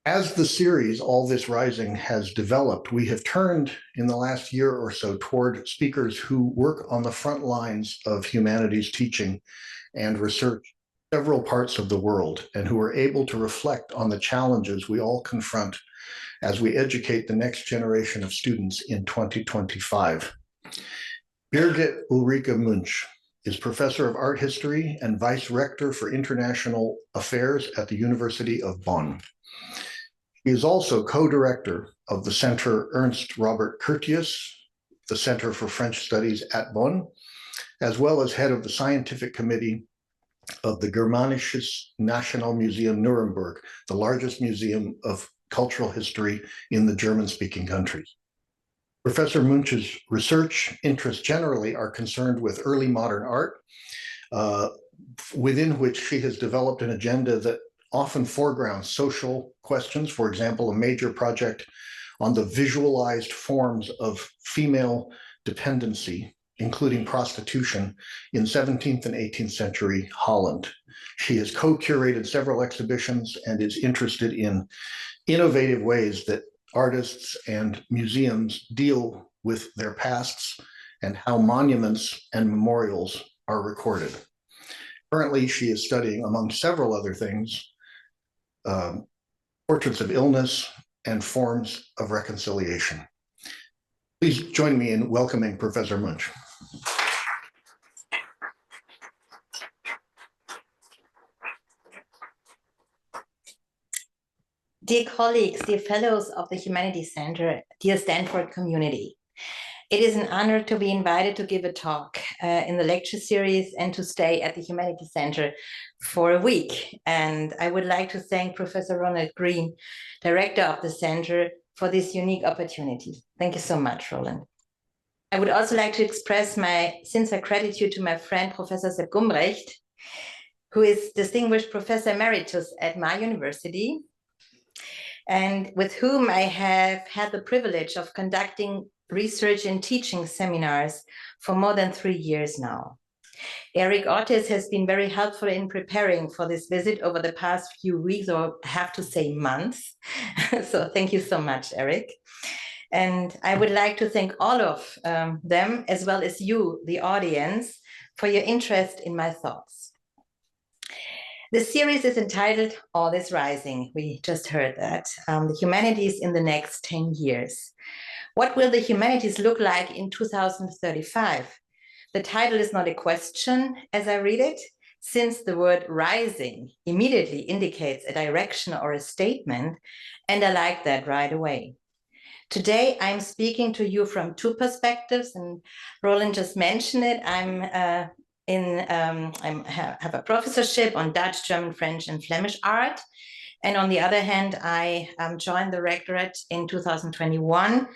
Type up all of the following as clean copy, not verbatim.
As the series, All This Rising, has developed, we have turned in the last year or so toward speakers who work on the front lines of humanities teaching and research in several parts of the world, and who are able to reflect on the challenges we all confront as we educate the next generation of students in 2025. Birgit Ulrike Munch is Professor of Art History and Vice Rector for International Affairs at the University of Bonn. He is also co-director of the Center Ernst Robert Curtius, the Center for French Studies at Bonn, as well as head of the scientific committee of the Germanisches Nationalmuseum Nuremberg, the largest museum of cultural history in the German-speaking countries. Professor Munch's research interests generally are concerned with early modern art, within which she has developed an agenda that often foregrounds social questions. For example, a major project on the visualized forms of female dependency, including prostitution, in 17th and 18th century Holland. She has co-curated several exhibitions and is interested in innovative ways that artists and museums deal with their pasts and how monuments and memorials are recorded. Currently, she is studying, among several other things, portraits of illness and forms of reconciliation. Please join me in welcoming Professor Munch. Dear colleagues, dear fellows of the Humanities Center, dear Stanford community, it is an honor to be invited to give a talk in the lecture series and to stay at the Humanities Center for a week. And I would like to thank Professor Ronald Green, director of the center, for this unique opportunity. Thank you so much, Roland. I would also like to express my sincere gratitude to my friend, Professor Sepp Gumbrecht, who is Distinguished Professor Emeritus at my university, and with whom I have had the privilege of conducting research and teaching seminars for more than 3 years now. Eric Ortiz has been very helpful in preparing for this visit over the past few weeks, or I have to say months. So thank you so much, Eric. And I would like to thank all of them, as well as you, the audience, for your interest in my thoughts. The series is entitled All This Rising. We just heard that. The humanities in the next 10 years. What will the humanities look like in 2035? The title is not a question as I read it, since the word rising immediately indicates a direction or a statement, and I like that right away. Today, I'm speaking to you from two perspectives, and Roland just mentioned it. I have a professorship on Dutch, German, French, and Flemish art. And on the other hand, I joined the rectorate in 2021.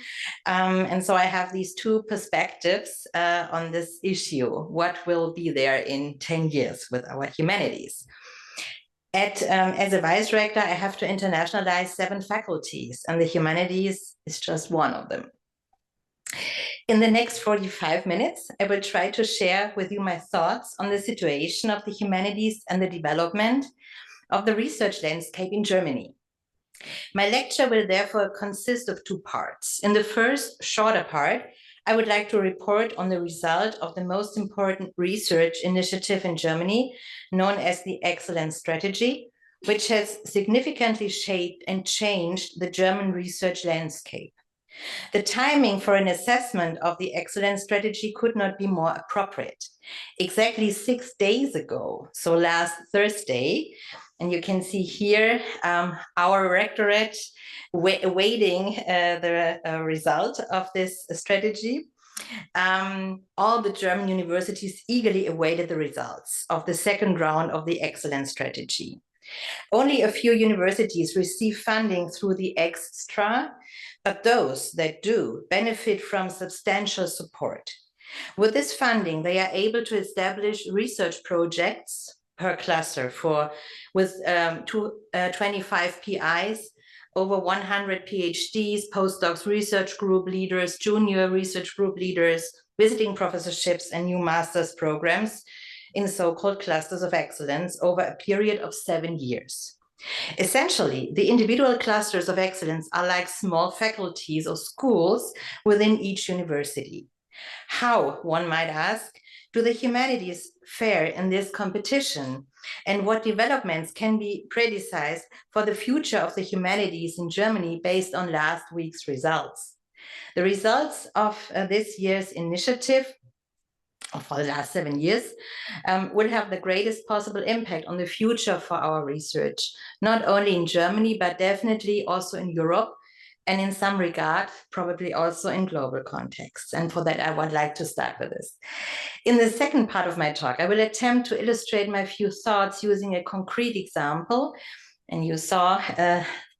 And so I have these two perspectives on this issue. What will be there in 10 years with our humanities? As a vice rector, I have to internationalize 7 faculties, and the humanities is just one of them. In the next 45 minutes, I will try to share with you my thoughts on the situation of the humanities and the development of the research landscape in Germany. My lecture will therefore consist of 2 parts. In the first, shorter part, I would like to report on the result of the most important research initiative in Germany, known as the Excellence Strategy, which has significantly shaped and changed the German research landscape. The timing for an assessment of the Excellence Strategy could not be more appropriate. Exactly 6 days ago, so last Thursday, and you can see here our rectorate awaiting the result of this strategy. All the German universities eagerly awaited the results of the second round of the Excellence Strategy. Only a few universities receive funding through the Extra, but those that do benefit from substantial support. With this funding, they are able to establish research projects per cluster with 25 PIs, over 100 PhDs, postdocs, research group leaders, junior research group leaders, visiting professorships, and new master's programs in so-called clusters of excellence over a period of 7 years. Essentially, the individual clusters of excellence are like small faculties or schools within each university. How, one might ask, do the humanities fare in this competition? And what developments can be predicted for the future of the humanities in Germany based on last week's results? The results of this year's initiative for the last 7 years will have the greatest possible impact on the future for our research, not only in Germany, but definitely also in Europe, and in some regard, probably also in global contexts. And for that, I would like to start with this. In the second part of my talk, I will attempt to illustrate my few thoughts using a concrete example. And you saw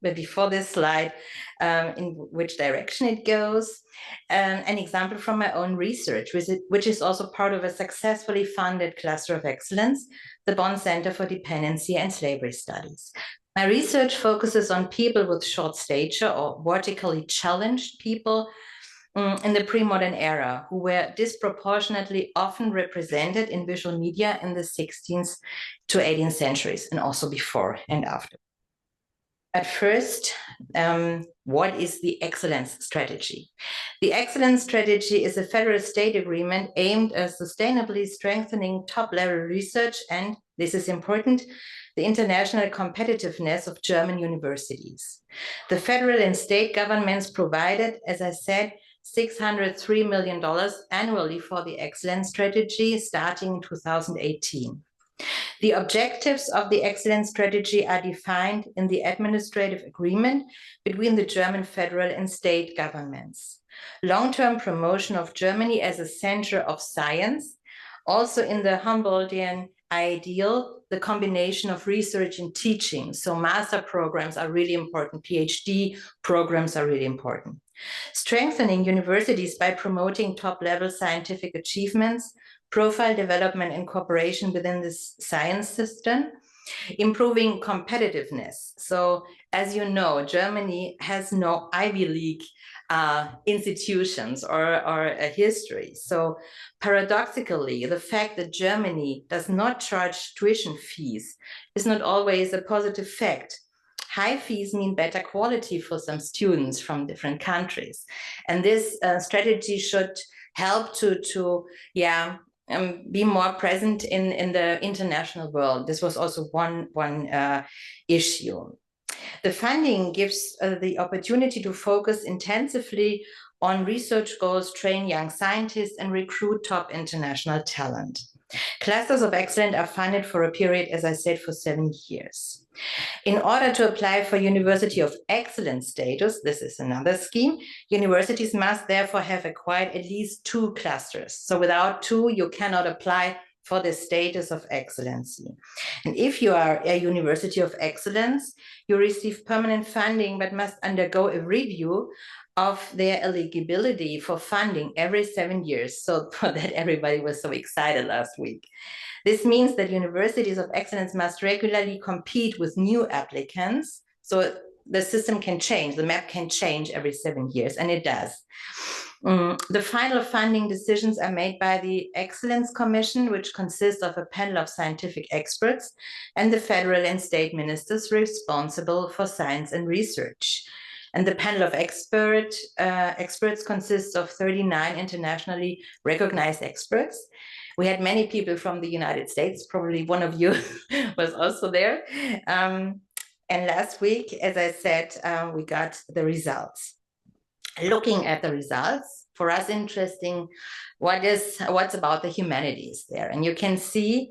before this slide in which direction it goes. An example from my own research, which is also part of a successfully funded cluster of excellence, the Bonn Center for Dependency and Slavery Studies. My research focuses on people with short stature or vertically challenged people in the pre-modern era, who were disproportionately often represented in visual media in the 16th to 18th centuries, and also before and after. At first, what is the Excellence Strategy? The Excellence Strategy is a federal state agreement aimed at sustainably strengthening top-level research and, this is important, the international competitiveness of German universities. The federal and state governments provided, as I said, $603 million annually for the Excellence Strategy starting in 2018. The objectives of the Excellence Strategy are defined in the administrative agreement between the German federal and state governments. Long-term promotion of Germany as a center of science, also in the Humboldtian ideal, the combination of research and teaching. So master programs are really important, PhD programs are really important. Strengthening universities by promoting top-level scientific achievements, profile development and cooperation within this science system, improving competitiveness. So as you know, Germany has no Ivy League institutions or a history. So paradoxically, the fact that Germany does not charge tuition fees is not always a positive fact. High fees mean better quality for some students from different countries. And this strategy should help to be more present in the international world. This was also one issue. The funding gives the opportunity to focus intensively on research goals, train young scientists, and recruit top international talent. Clusters of excellence are funded for a period, as I said, for 7 years. In order to apply for University of Excellence status, this is another scheme, universities must therefore have acquired at least 2 clusters. So without 2, you cannot apply for the status of excellency. And if you are a University of Excellence, you receive permanent funding, but must undergo a review of their eligibility for funding every 7 years. So for that, everybody was so excited last week. This means that universities of excellence must regularly compete with new applicants. So the system can change, the map can change every 7 years, and it does. The final funding decisions are made by the Excellence Commission, which consists of a panel of scientific experts and the federal and state ministers responsible for science and research. And the panel of experts consists of 39 internationally recognized experts. We had many people from the United States, probably one of you was also there. And last week, as I said, we got the results. Looking at the results, for us interesting, what's about the humanities there. And you can see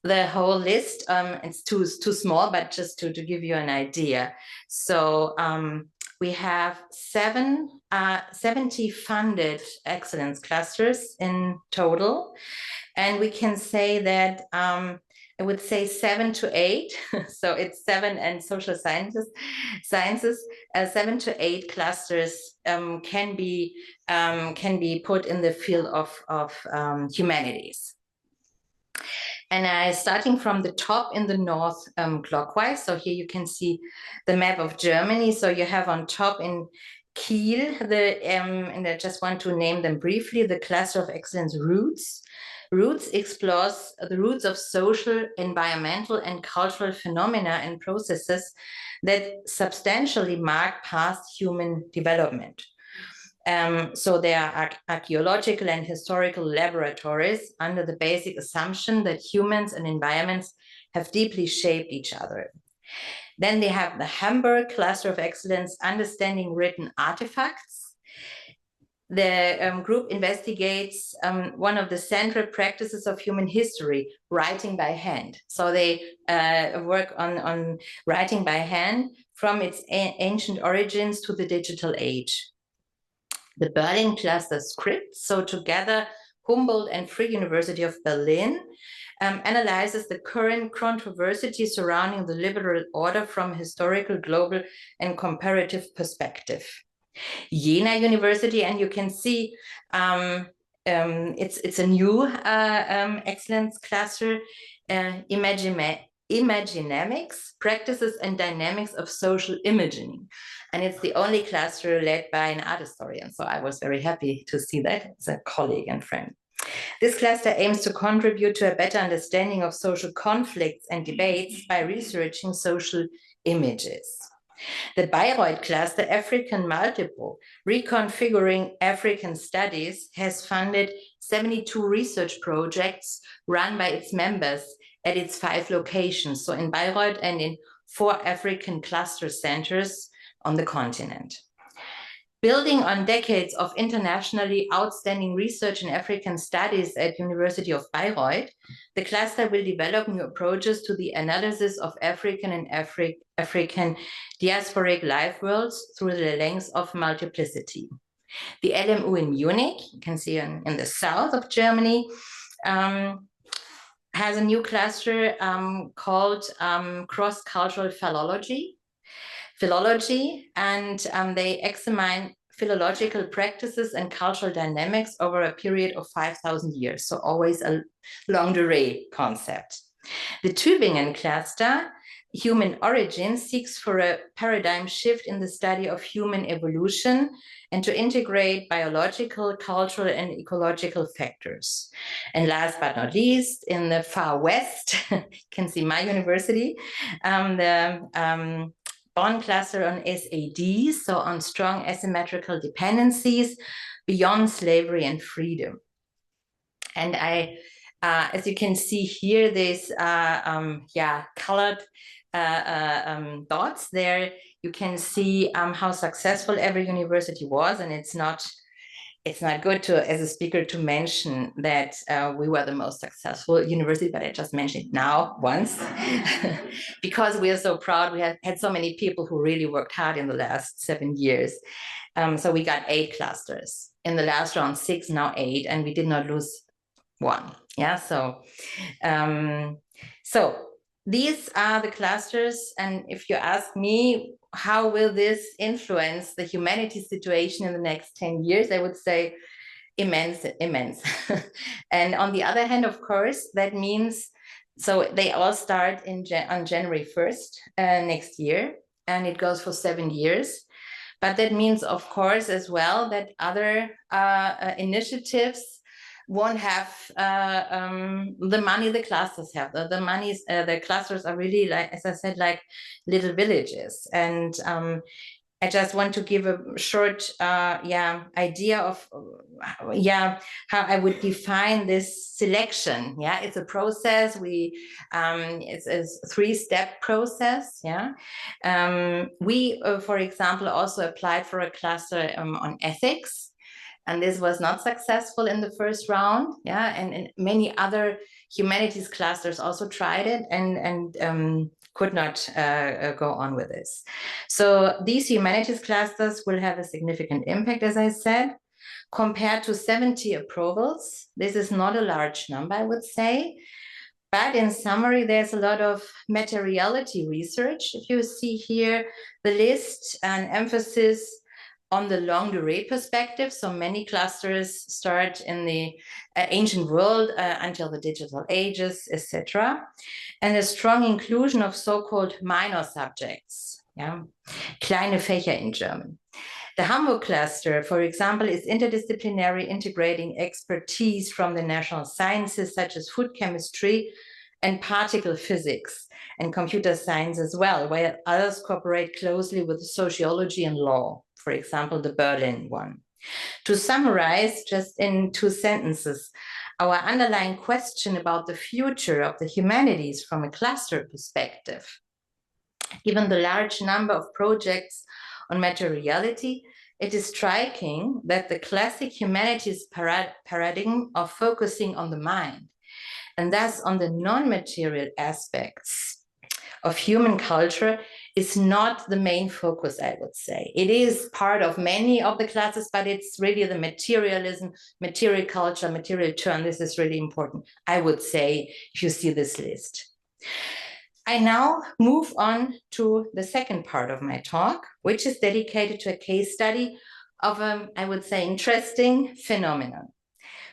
the whole list. It's too small, but just to give you an idea. So we have 70 funded excellence clusters in total. And we can say that I would say 7 to 8. So it's 7 and social sciences, 7 to 8 clusters can be put in the field of humanities. And starting from the top in the north clockwise. So here you can see the map of Germany. So you have on top in Kiel, and I just want to name them briefly, the cluster of excellence roots. Roots explores the roots of social, environmental, and cultural phenomena and processes that substantially mark past human development. So they are archaeological and historical laboratories under the basic assumption that humans and environments have deeply shaped each other. Then they have the Hamburg Cluster of Excellence, Understanding Written Artifacts. The group investigates one of the central practices of human history, writing by hand. So they work on writing by hand from its ancient origins to the digital age. The Berlin Cluster Scripts, so together Humboldt and Free University of Berlin, analyzes the current controversy surrounding the liberal order from a historical, global, and comparative perspective. Jena University, and you can see it's a new excellence cluster, Imaginamics, Practices and Dynamics of Social Imaging. And it's the only cluster led by an art historian. So I was very happy to see that. It's a colleague and friend. This cluster aims to contribute to a better understanding of social conflicts and debates by researching social images. The Bayreuth Cluster, African Multiple, Reconfiguring African Studies, has funded 72 research projects run by its members at its 5 locations, so in Bayreuth and in 4 African cluster centers on the continent. Building on decades of internationally outstanding research in African studies at University of Bayreuth, the cluster will develop new approaches to the analysis of African and African diasporic life worlds through the lens of multiplicity. The LMU in Munich, you can see in the south of Germany, has a new cluster called Cross-Cultural Philology, and they examine philological practices and cultural dynamics over a period of 5,000 years, so always a longue durée concept. The Tübingen cluster, Human Origins, seeks for a paradigm shift in the study of human evolution and to integrate biological, cultural, and ecological factors. And last but not least, in the far west, you can see my university, the Bonn cluster on SAD, so on strong asymmetrical dependencies beyond slavery and freedom. And as you can see here, there's colored dots there. You can see how successful every university was, and it's not good to, as a speaker, to mention that we were the most successful university, but I just mentioned it now once because we are so proud. We have had so many people who really worked hard in the last 7 years. So we got 8 clusters in the last round, 6, now 8, and we did not lose one. Yeah, so these are the clusters, and if you ask me, how will this influence the humanities situation in the next 10 years? I would say immense. And on the other hand, of course, that means, so they all start on January 1st next year, and it goes for 7 years. But that means, of course, as well, that other initiatives won't have the money the clusters have. The clusters are really, like, as I said, like little villages. And I just want to give a short idea of how I would define this selection. Yeah, it's a process. It's a 3-step process. Yeah, we, for example, also applied for a cluster on ethics. And this was not successful in the first round, yeah. And many other humanities clusters also tried it and could not go on with this. So these humanities clusters will have a significant impact, as I said, compared to 70 approvals. This is not a large number, I would say. But in summary, there's a lot of materiality research. If you see here the list and emphasis on the longue durée perspective, so many clusters start in the ancient world until the digital ages, etc. And a strong inclusion of so-called minor subjects, yeah, kleine Fächer in German. The Hamburg cluster, for example, is interdisciplinary, integrating expertise from the national sciences such as food chemistry and particle physics and computer science as well, where others cooperate closely with sociology and law, for example, the Berlin one. To summarize, just in 2 sentences, our underlying question about the future of the humanities from a cluster perspective, given the large number of projects on materiality, it is striking that the classic humanities paradigm of focusing on the mind, and thus on the non-material aspects of human culture, is not the main focus, I would say. It is part of many of the classes, but it's really the materialism, material culture, material turn. This is really important, I would say, if you see this list. I now move on to the second part of my talk, which is dedicated to a case study of I would say, interesting phenomenon: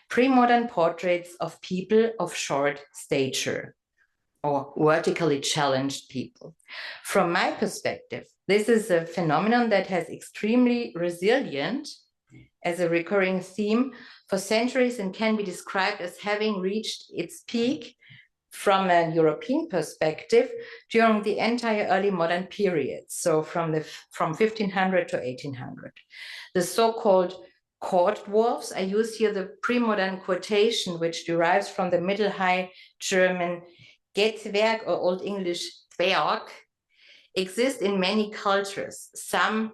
pre-modern portraits of people of short stature or vertically challenged people. From my perspective, this is a phenomenon that has extremely resilient as a recurring theme for centuries and can be described as having reached its peak from a European perspective during the entire early modern period, so from 1500 to 1800. The so-called court dwarfs, I use here the pre-modern quotation, which derives from the Middle High German Getzwerk or Old English Dwerg, exist in many cultures, some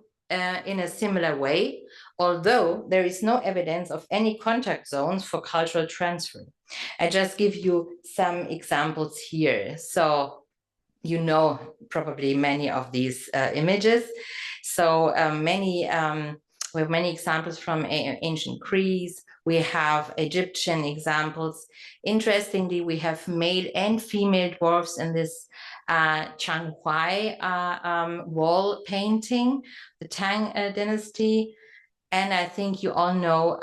in a similar way, although there is no evidence of any contact zones for cultural transfer. I just give you some examples here. So you know probably many of these images. So we have many examples from ancient Greece. We have Egyptian examples. Interestingly, we have male and female dwarfs in this Chiang Huai wall painting, the Tang dynasty. And I think you all know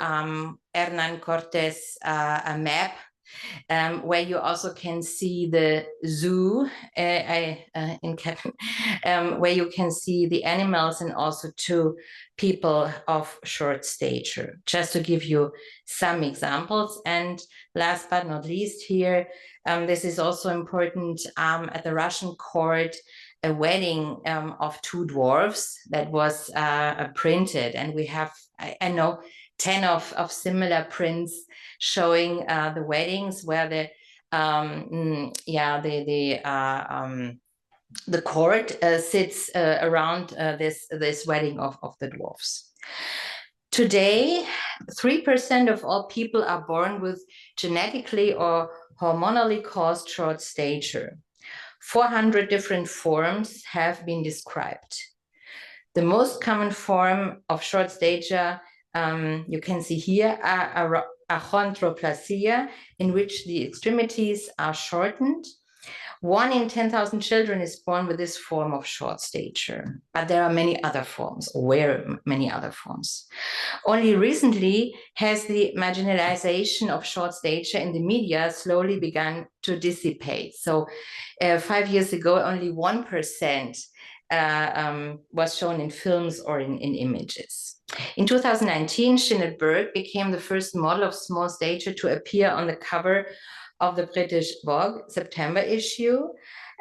Hernán Cortés map, where you also can see the zoo where you can see the animals and also 2 people of short stature, just to give you some examples. And last but not least here, this is also important, at the Russian court, a wedding of 2 dwarfs that was printed, and we have, I know, 10 of similar prints showing the weddings where the court sits around this wedding of the dwarfs. Today, 3% of all people are born with genetically or hormonally caused short stature. 400 different forms have been described. The most common form of short stature you can see here achondroplasia, in which the extremities are shortened. 1 in 10,000 children is born with this form of short stature, but there are many other forms, or were many other forms. Only recently has the marginalization of short stature in the media slowly begun to dissipate. So 5 years ago, only 1% was shown in films or in images. In 2019, Jeanette Burke became the first model of small stature to appear on the cover of the British Vogue September issue,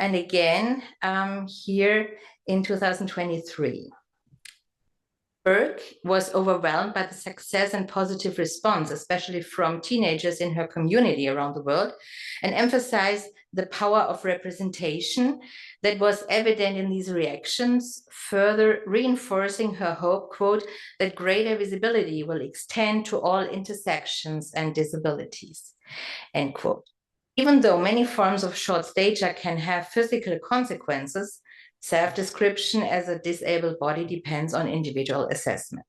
and again here in 2023. Burke was overwhelmed by the success and positive response, especially from teenagers in her community around the world, and emphasized the power of representation that was evident in these reactions, further reinforcing her hope, quote, that greater visibility will extend to all intersections and disabilities, end quote. Even though many forms of short stature can have physical consequences, self-description as a disabled body depends on individual assessment.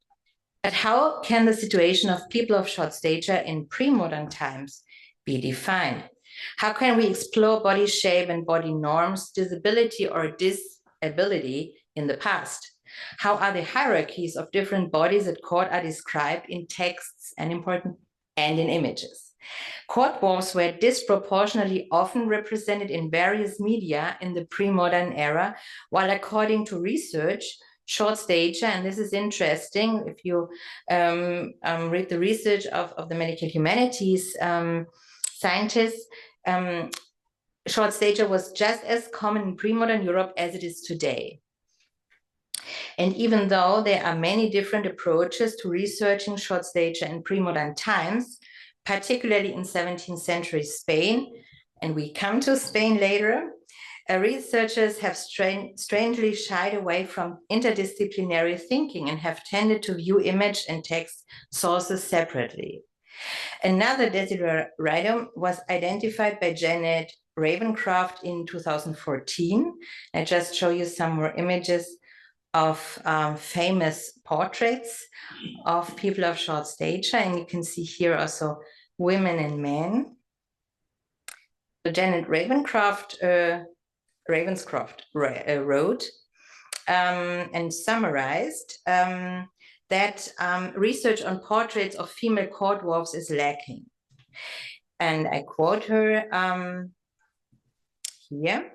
But how can the situation of people of short stature in pre-modern times be defined? How can we explore body shape and body norms, disability or disability in the past? How are the hierarchies of different bodies at court are described in texts and in images. Court dwarfs were disproportionately often represented in various media in the pre-modern era, while according to research, short stature, and this is interesting if you read the research of the medical humanities scientists, short stature was just as common in pre-modern Europe as it is today. And even though there are many different approaches to researching short stature in pre-modern times, particularly in 17th century Spain, and we come to Spain later, researchers have strangely shied away from interdisciplinary thinking and have tended to view image and text sources separately. Another desideratum was identified by Janet Ravencroft in 2014. I just show you some more images of famous portraits of people of short stature, and you can see here also women and men. So Janet Ravenscroft wrote and summarized that research on portraits of female court dwarfs is lacking. And I quote her here.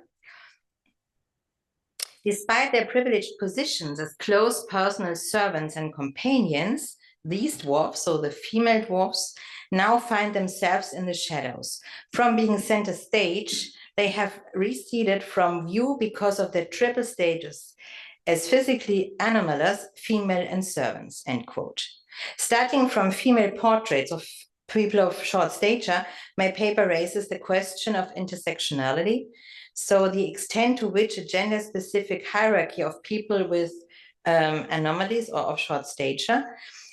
Despite their privileged positions as close personal servants and companions, these dwarfs, so the female dwarfs, now find themselves in the shadows. From being center stage, they have receded from view because of their triple status as physically anomalous, female and servants, end quote. Starting from female portraits of people of short stature, my paper raises the question of intersectionality. So the extent to which a gender-specific hierarchy of people with anomalies or of short stature,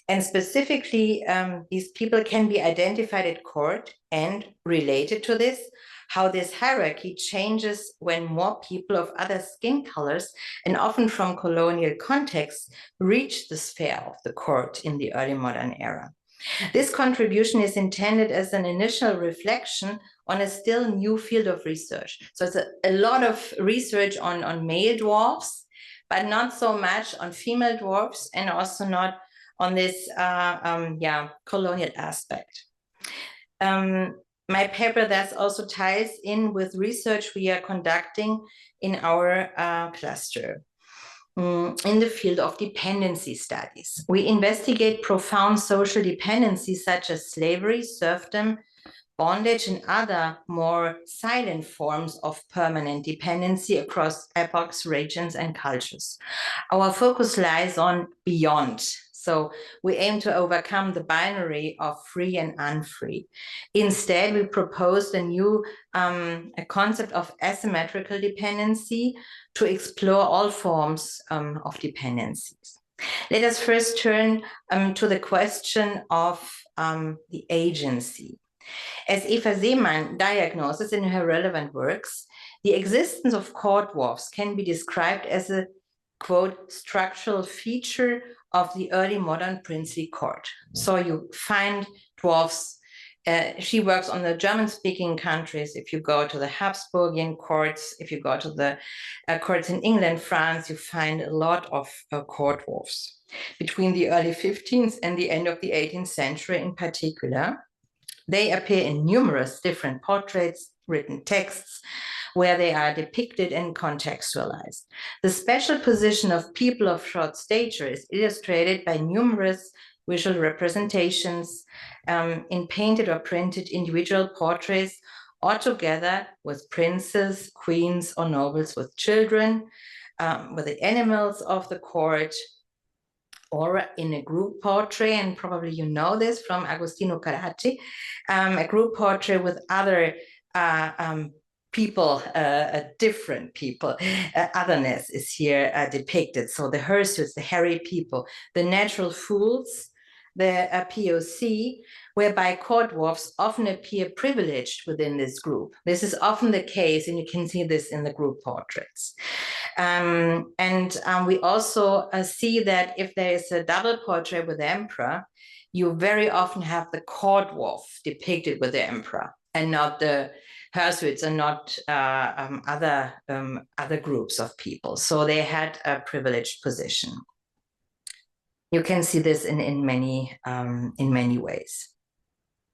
and specifically these people can be identified at court, and related to this, how this hierarchy changes when more people of other skin colors and often from colonial contexts reach the sphere of the court in the early modern era. This contribution is intended as an initial reflection on a still new field of research. So it's a lot of research on male dwarfs, but not so much on female dwarfs, and also not on this colonial aspect. My paper thus also ties in with research we are conducting in our cluster. In the field of dependency studies. We investigate profound social dependencies such as slavery, serfdom, bondage, and other more silent forms of permanent dependency across epochs, regions, and cultures. Our focus lies on beyond. So we aim to overcome the binary of free and unfree. Instead, we proposed a new a concept of asymmetrical dependency to explore all forms of dependencies. Let us first turn to the question of the agency. As Eva Seemann diagnoses in her relevant works, the existence of court dwarfs can be described as a, quote, structural feature of the early modern princely court. So you find dwarfs. She works on the German-speaking countries. If you go to the Habsburgian courts, if you go to the courts in England, France, you find a lot of court dwarfs. Between the early 15th and the end of the 18th century in particular, they appear in numerous different portraits, written texts, where they are depicted and contextualized. The special position of people of short stature is illustrated by numerous visual representations in painted or printed individual portraits, or together with princes, queens, or nobles with children, with the animals of the court, or in a group portrait, and probably you know this from Agostino Carracci, a group portrait with other people, different people. Otherness is here depicted. So the hirsuts, the hairy people, the natural fools, the POC, whereby court dwarfs often appear privileged within this group. This is often the case, and you can see this in the group portraits. We also see that if there is a double portrait with the emperor, you very often have the court dwarf depicted with the emperor and not the Hersuits and not other groups of people. So they had a privileged position. You can see this in many ways.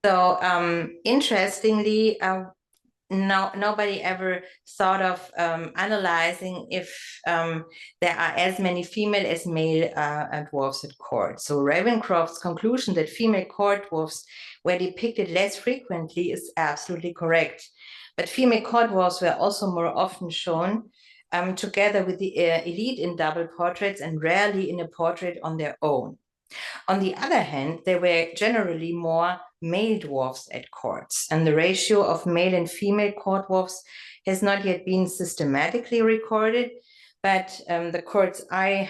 So interestingly, nobody ever thought of analyzing if there are as many female as male dwarfs at court. So Ravencroft's conclusion that female court dwarfs were depicted less frequently is absolutely correct. But female court dwarfs were also more often shown together with the elite in double portraits and rarely in a portrait on their own. On the other hand, there were generally more male dwarfs at courts, and the ratio of male and female court dwarfs has not yet been systematically recorded, but the courts I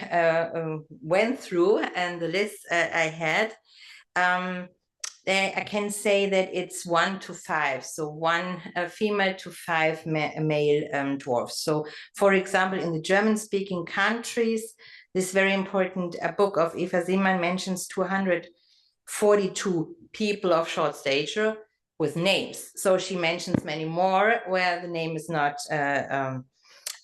went through and the list I had, I can say that it's 1 to 5, so 1 female to 5 male dwarfs. So, for example, in the German-speaking countries, this very important book of Eva Seemann mentions 242 people of short stature with names. So she mentions many more where the name is not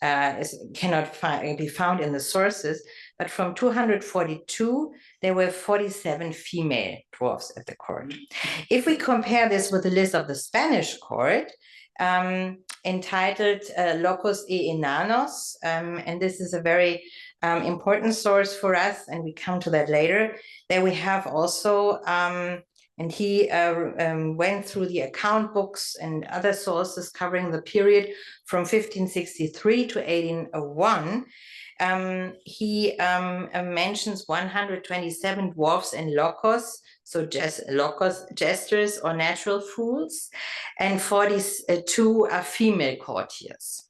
cannot be found in the sources. But from 242, there were 47 female dwarfs at the court. If we compare this with the list of the Spanish court, entitled Locos y Enanos, and this is a very important source for us, and we come to that later. There we have also, and he went through the account books and other sources covering the period from 1563 to 1801. He mentions 127 dwarfs and locos, so locos, jesters or natural fools, and 42 are female courtiers.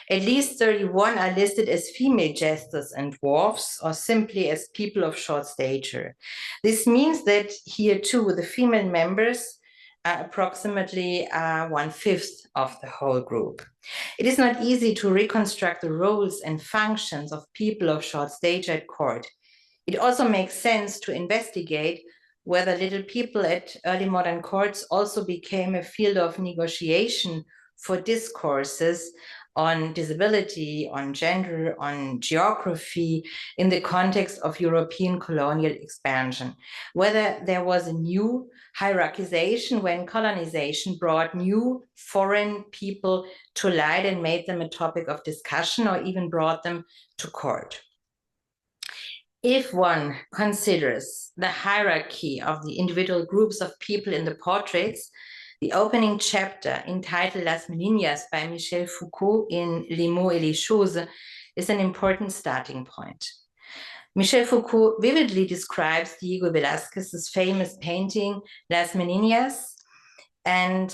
At least 31 are listed as female jesters and dwarfs, or simply as people of short stature. This means that here too, the female members are approximately 1/5 of the whole group. It is not easy to reconstruct the roles and functions of people of short stature at court. It also makes sense to investigate whether little people at early modern courts also became a field of negotiation for discourses on disability, on gender, on geography, in the context of European colonial expansion. Whether there was a new hierarchization when colonization brought new foreign people to light and made them a topic of discussion, or even brought them to court. If one considers the hierarchy of the individual groups of people in the portraits, the opening chapter, entitled Las Meninas by Michel Foucault in Les mots et les choses, is an important starting point. Michel Foucault vividly describes Diego Velázquez's famous painting Las Meninas, and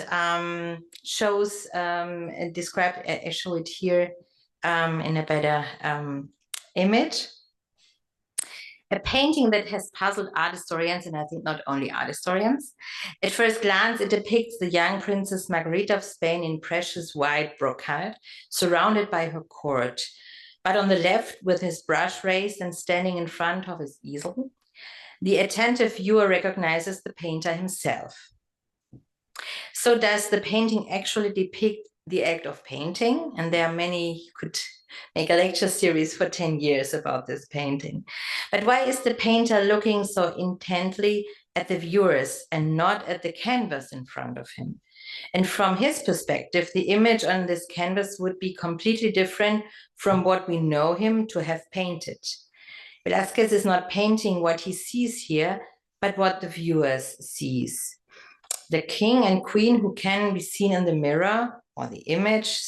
shows, described, I show it here in a better image. A painting that has puzzled art historians, and I think not only art historians. At first glance, it depicts the young Princess Margarita of Spain in precious white brocade, surrounded by her court. But on the left, with his brush raised and standing in front of his easel, the attentive viewer recognizes the painter himself. So does the painting actually depict the act of painting? And there are many, you could make a lecture series for 10 years about this painting. But why is the painter looking so intently at the viewers and not at the canvas in front of him? And from his perspective, the image on this canvas would be completely different from what we know him to have painted. Velázquez is not painting what he sees here, but what the viewers sees. The king and queen who can be seen in the mirror, or the image,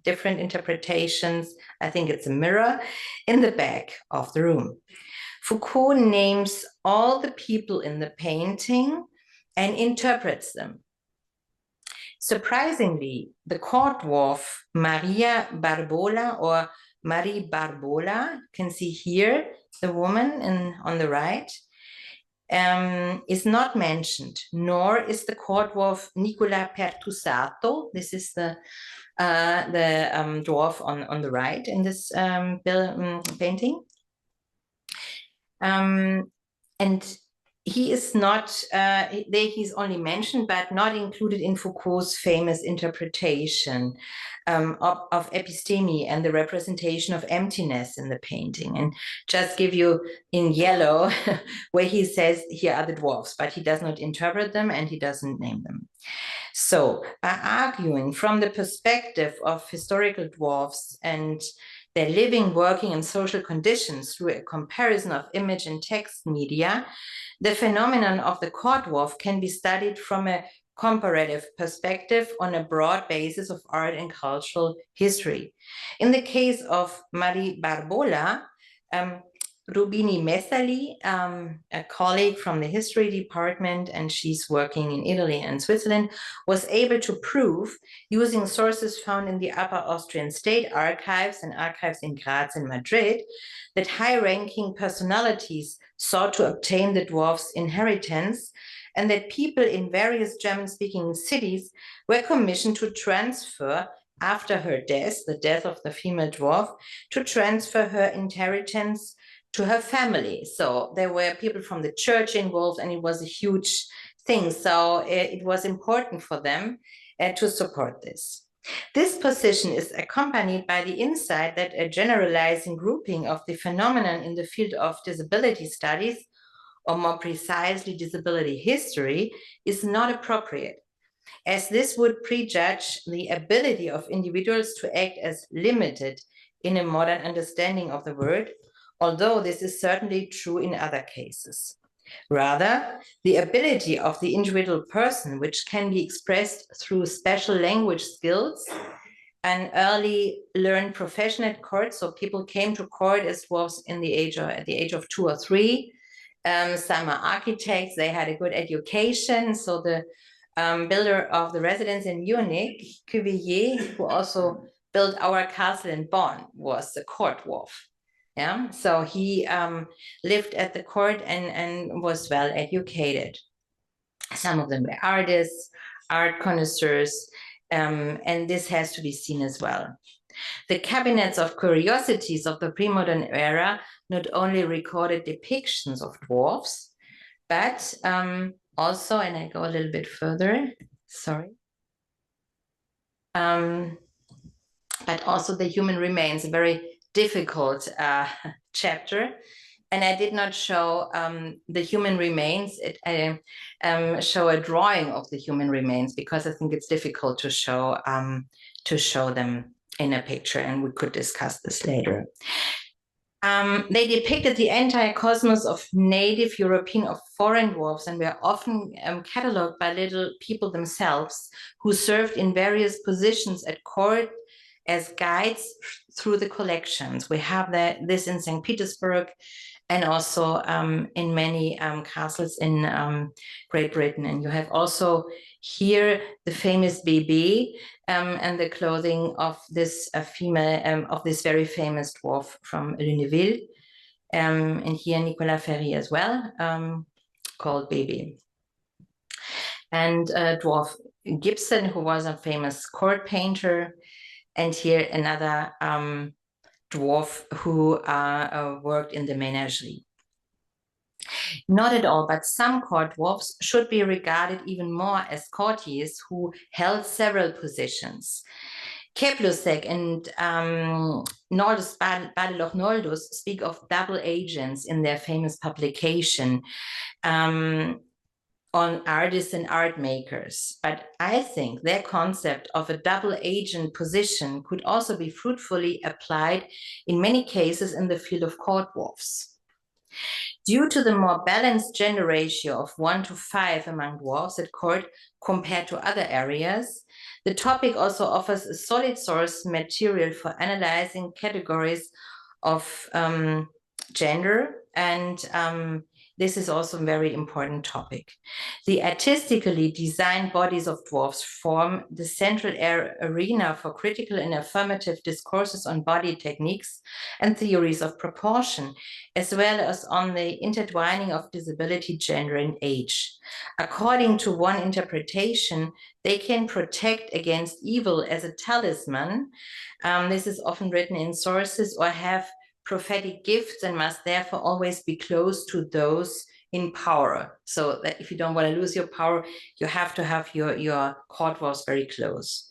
different interpretations. I think it's a mirror in the back of the room. Foucault names all the people in the painting and interprets them. Surprisingly, the court dwarf Maria Barbola, or Marie Barbola, you can see here the woman on the right, is not mentioned, nor is the court dwarf Nicola Pertusato. This is the dwarf on the right in this painting. And he is not, he's only mentioned, but not included in Foucault's famous interpretation of episteme and the representation of emptiness in the painting. And just give you in yellow, where he says, here are the dwarfs, but he does not interpret them and he doesn't name them. So by arguing from the perspective of historical dwarfs and their living, working, and social conditions through a comparison of image and text media, the phenomenon of the court dwarf can be studied from a comparative perspective on a broad basis of art and cultural history. In the case of Marie Barbola, Rubini Mesali, a colleague from the history department, and she's working in Italy and Switzerland, was able to prove, using sources found in the Upper Austrian State Archives and archives in Graz and Madrid, that high-ranking personalities sought to obtain the dwarf's inheritance, and that people in various German-speaking cities were commissioned to transfer, after her death, the death of the female dwarf, to transfer her inheritance to her family. So there were people from the church involved, and it was a huge thing. So it was important for them to support this. This position is accompanied by the insight that a generalizing grouping of the phenomenon in the field of disability studies, or more precisely disability history, is not appropriate, as this would prejudge the ability of individuals to act as limited in a modern understanding of the word, although this is certainly true in other cases. Rather, the ability of the individual person, which can be expressed through special language skills, an early learned profession at court, so people came to court as was at the age of 2 or 3. Some are architects, they had a good education, so the builder of the residence in Munich, Cuvillier, who also built our castle in Bonn, was the court dwarf. Yeah, so he lived at the court and was well educated. Some of them were artists, art connoisseurs, and this has to be seen as well. The cabinets of curiosities of the pre-modern era not only recorded depictions of dwarfs, but also, and I go a little bit further, sorry, but also the human remains, a very difficult chapter, and I did not show the human remains. I show a drawing of the human remains because I think it's difficult to show them in a picture, and we could discuss this later. They depicted the entire cosmos of native European or foreign dwarfs, and were often catalogued by little people themselves who served in various positions at court as guides through the collections. We have this in St. Petersburg and also in many castles in Great Britain. And you have also here the famous Bébé and the clothing of this female, of this very famous dwarf from Lunéville. And here Nicolas Ferry as well, called Bébé. And dwarf Gibson, who was a famous court painter. And here another dwarf who worked in the menagerie. Not at all, but some court dwarfs should be regarded even more as courtiers who held several positions. Keplusek and Noldus Badeloch-Noldus speak of double agents in their famous publication on artists and art makers. But I think their concept of a double agent position could also be fruitfully applied in many cases in the field of court dwarfs. Due to the more balanced gender ratio of 1 to 5 among dwarfs at court compared to other areas, the topic also offers a solid source material for analyzing categories of gender, and this is also a very important topic. The artistically designed bodies of dwarfs form the central arena for critical and affirmative discourses on body techniques and theories of proportion, as well as on the intertwining of disability, gender, and age. According to one interpretation, they can protect against evil as a talisman. This is often written in sources, or have prophetic gifts and must therefore always be close to those in power. So that if you don't want to lose your power, you have to have your court dwarfs very close.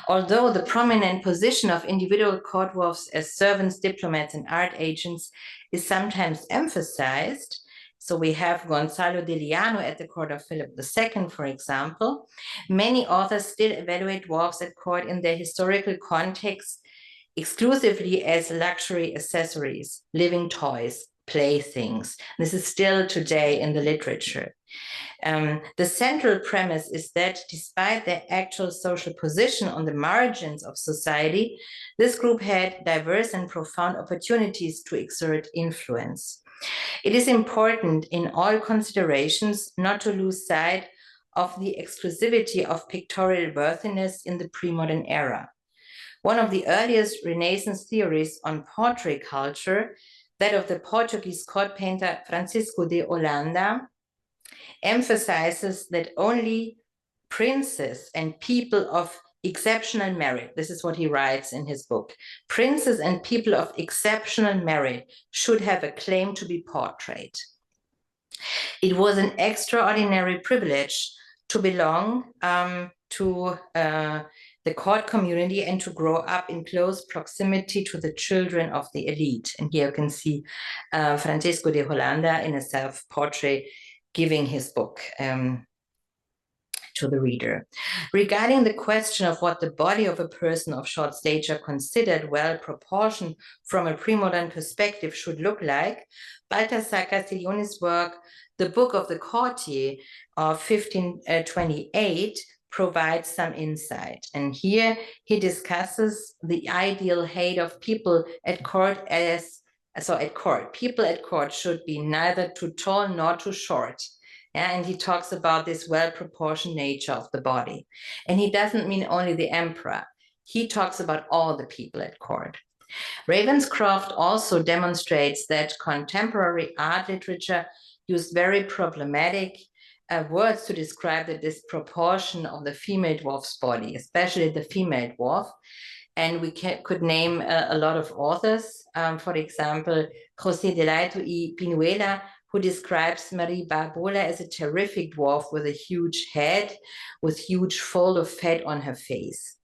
Although the prominent position of individual court dwarfs as servants, diplomats, and art agents is sometimes emphasized, so we have Gonzalo de Liano at the court of Philip II, for example, many authors still evaluate dwarfs at court in their historical context exclusively as luxury accessories, living toys, playthings. This is still today in the literature. The central premise is that despite their actual social position on the margins of society, this group had diverse and profound opportunities to exert influence. It is important in all considerations not to lose sight of the exclusivity of pictorial worthiness in the pre-modern era. One of the earliest Renaissance theories on portrait culture, that of the Portuguese court painter Francisco de Holanda, emphasizes that only princes and people of exceptional merit, this is what he writes in his book, princes and people of exceptional merit should have a claim to be portrayed. It was an extraordinary privilege to belong to the court community and to grow up in close proximity to the children of the elite. And here you can see Francisco de Holanda in a self-portrait giving his book to the reader. Regarding the question of what the body of a person of short stature considered well proportioned from a pre-modern perspective should look like, Baltasar Castiglione's work, The Book of the Courtier of 1528, provides some insight. And here he discusses the ideal height of people at court people at court should be neither too tall nor too short. And he talks about this well-proportioned nature of the body. And he doesn't mean only the emperor. He talks about all the people at court. Ravenscroft also demonstrates that contemporary art literature used very problematic words to describe the disproportion of the female dwarf's body, especially the female dwarf. And we could name a lot of authors, for example, José de Leito y Pinuela, who describes Marie Barbola as a terrific dwarf with a huge head, with huge fold of fat on her face.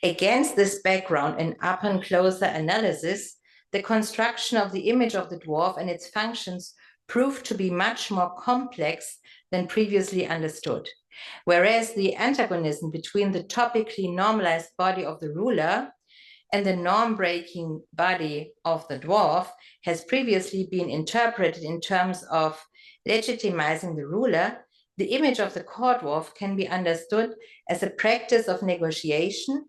Against this background and upon closer analysis, the construction of the image of the dwarf and its functions proved to be much more complex than previously understood. Whereas the antagonism between the topically normalized body of the ruler and the norm-breaking body of the dwarf has previously been interpreted in terms of legitimizing the ruler, the image of the court dwarf can be understood as a practice of negotiation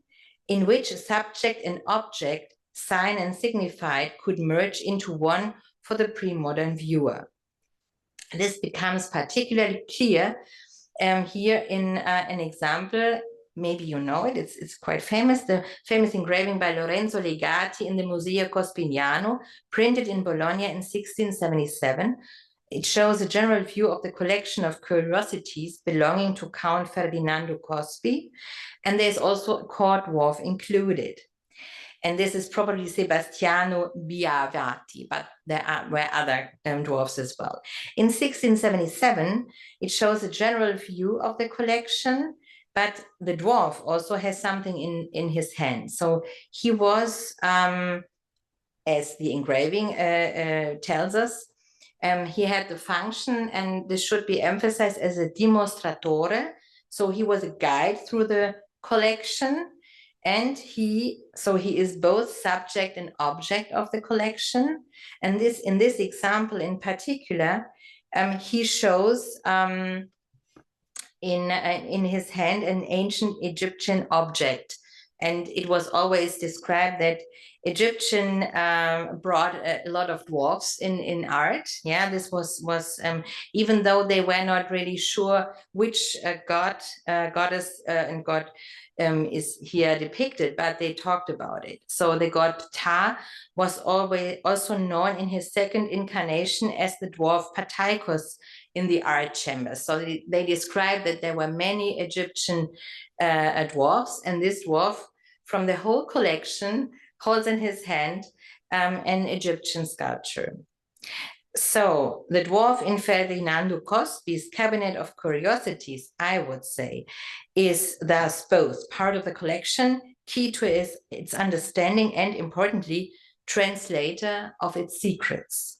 in which subject and object, sign and signified, could merge into one for the pre-modern viewer. This becomes particularly clear here in an example. Maybe you know it, it's quite famous, the famous engraving by Lorenzo Legati in the Museo Cospignano, printed in Bologna in 1677. It shows a general view of the collection of curiosities belonging to Count Ferdinando Cospi, and there's also a court dwarf included. And this is probably Sebastiano Biavati, but there were other dwarfs as well. In 1677, it shows a general view of the collection, but the dwarf also has something in his hand. So he was, as the engraving tells us, he had the function, and this should be emphasized, as a dimostratore. So he was a guide through the collection, and he is both subject and object of the collection. And in this example in particular, he shows in his hand an ancient Egyptian object. And it was always described that Egyptian brought a lot of dwarfs in art. Yeah, this was even though they were not really sure which goddess and god is here depicted, but they talked about it. So the god Ptah was always also known in his second incarnation as the dwarf Pataikos in the art chambers. So they described that there were many Egyptian dwarfs, and this dwarf from the whole collection holds in his hand an Egyptian sculpture. So the dwarf in Ferdinando Cosby's Cabinet of Curiosities, I would say, is thus both part of the collection, key to its understanding, and importantly, translator of its secrets.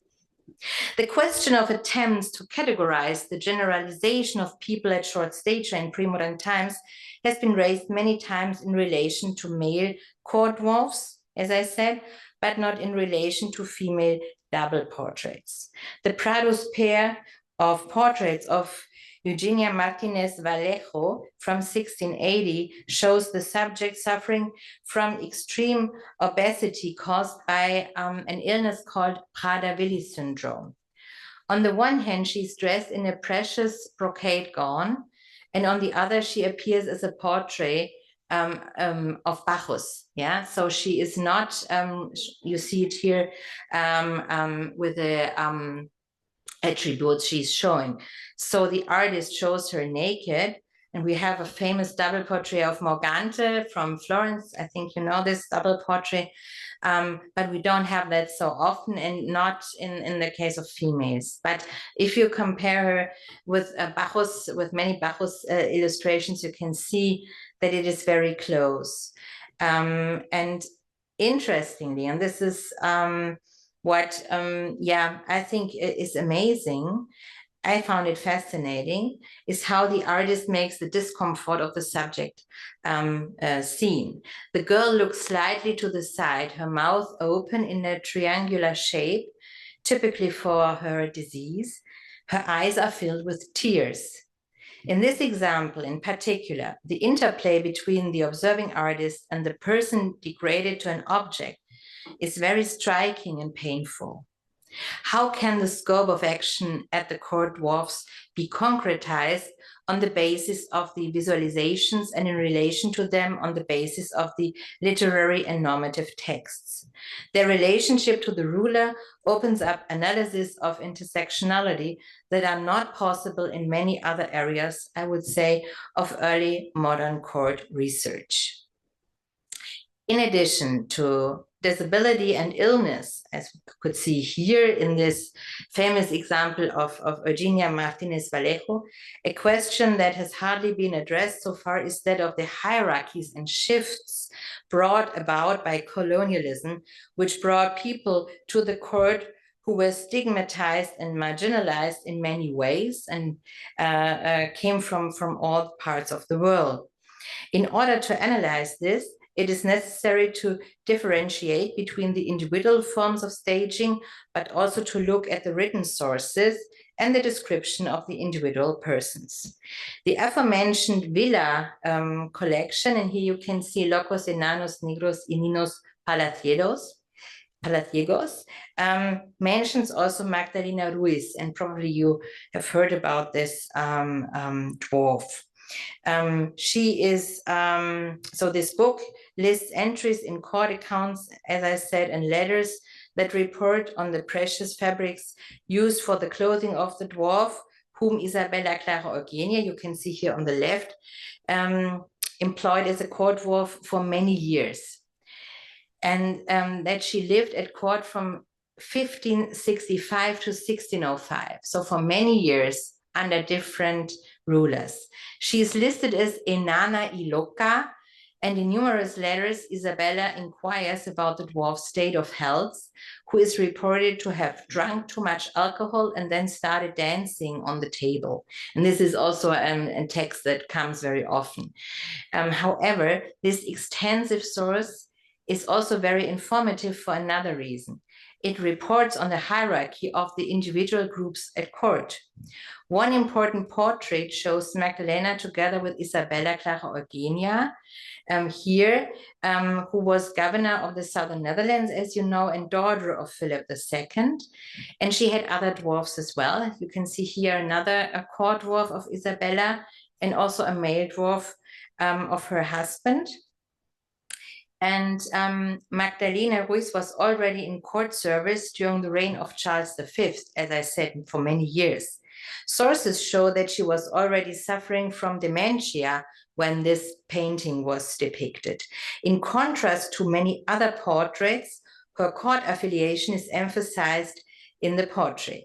The question of attempts to categorize the generalization of people at short stature in pre-modern times has been raised many times in relation to male court dwarfs, as I said, but not in relation to female double portraits. The Prado's pair of portraits of Eugenia Martinez Vallejo from 1680 shows the subject suffering from extreme obesity caused by an illness called Prader-Willi syndrome. On the one hand, she's dressed in a precious brocade gown, and on the other, she appears as a portrait of Bacchus. Yeah, so she is not. You see it here with the attributes she's showing. So the artist shows her naked, and we have a famous double portrait of Morgante from Florence. I think you know this double portrait, but we don't have that so often, and not in the case of females. But if you compare her with Bacchus, with many Bacchus illustrations, you can see that it is very close. And interestingly, and this is what I think is amazing, I found it fascinating, is how the artist makes the discomfort of the subject seen. The girl looks slightly to the side, her mouth open in a triangular shape, typically for her disease. Her eyes are filled with tears. In this example in particular, the interplay between the observing artist and the person degraded to an object is very striking and painful. How can the scope of action at the court dwarfs be concretized on the basis of the visualizations and in relation to them on the basis of the literary and normative texts? Their relationship to the ruler opens up analysis of intersectionality that are not possible in many other areas, I would say, of early modern court research. In addition to disability and illness, as we could see here in this famous example of Eugenia Martinez Vallejo, a question that has hardly been addressed so far is that of the hierarchies and shifts brought about by colonialism, which brought people to the court who were stigmatized and marginalized in many ways and came from all parts of the world. In order to analyze this, it is necessary to differentiate between the individual forms of staging, but also to look at the written sources and the description of the individual persons. The aforementioned Villa collection, and here you can see Locos Enanos Negros y Ninos Palaciegos, mentions also Magdalena Ruiz, and probably you have heard about this dwarf. She is, so this book lists entries in court accounts, as I said, and letters that report on the precious fabrics used for the clothing of the dwarf, whom Isabella Clara Eugenia, you can see here on the left, employed as a court dwarf for many years. And that she lived at court from 1565 to 1605. So for many years under different rulers. She is listed as Enana y Loca, and in numerous letters, Isabella inquires about the dwarf's state of health, who is reported to have drunk too much alcohol and then started dancing on the table. And this is also a text that comes very often. However, this extensive source is also very informative for another reason. It reports on the hierarchy of the individual groups at court. One important portrait shows Magdalena together with Isabella Clara Eugenia, who was governor of the Southern Netherlands, as you know, and daughter of Philip II. And she had other dwarfs as well. You can see here a court dwarf of Isabella and also a male dwarf of her husband. And Magdalena Ruiz was already in court service during the reign of Charles V, as I said, for many years. Sources show that she was already suffering from dementia when this painting was depicted. In contrast to many other portraits, her court affiliation is emphasized in the portrait.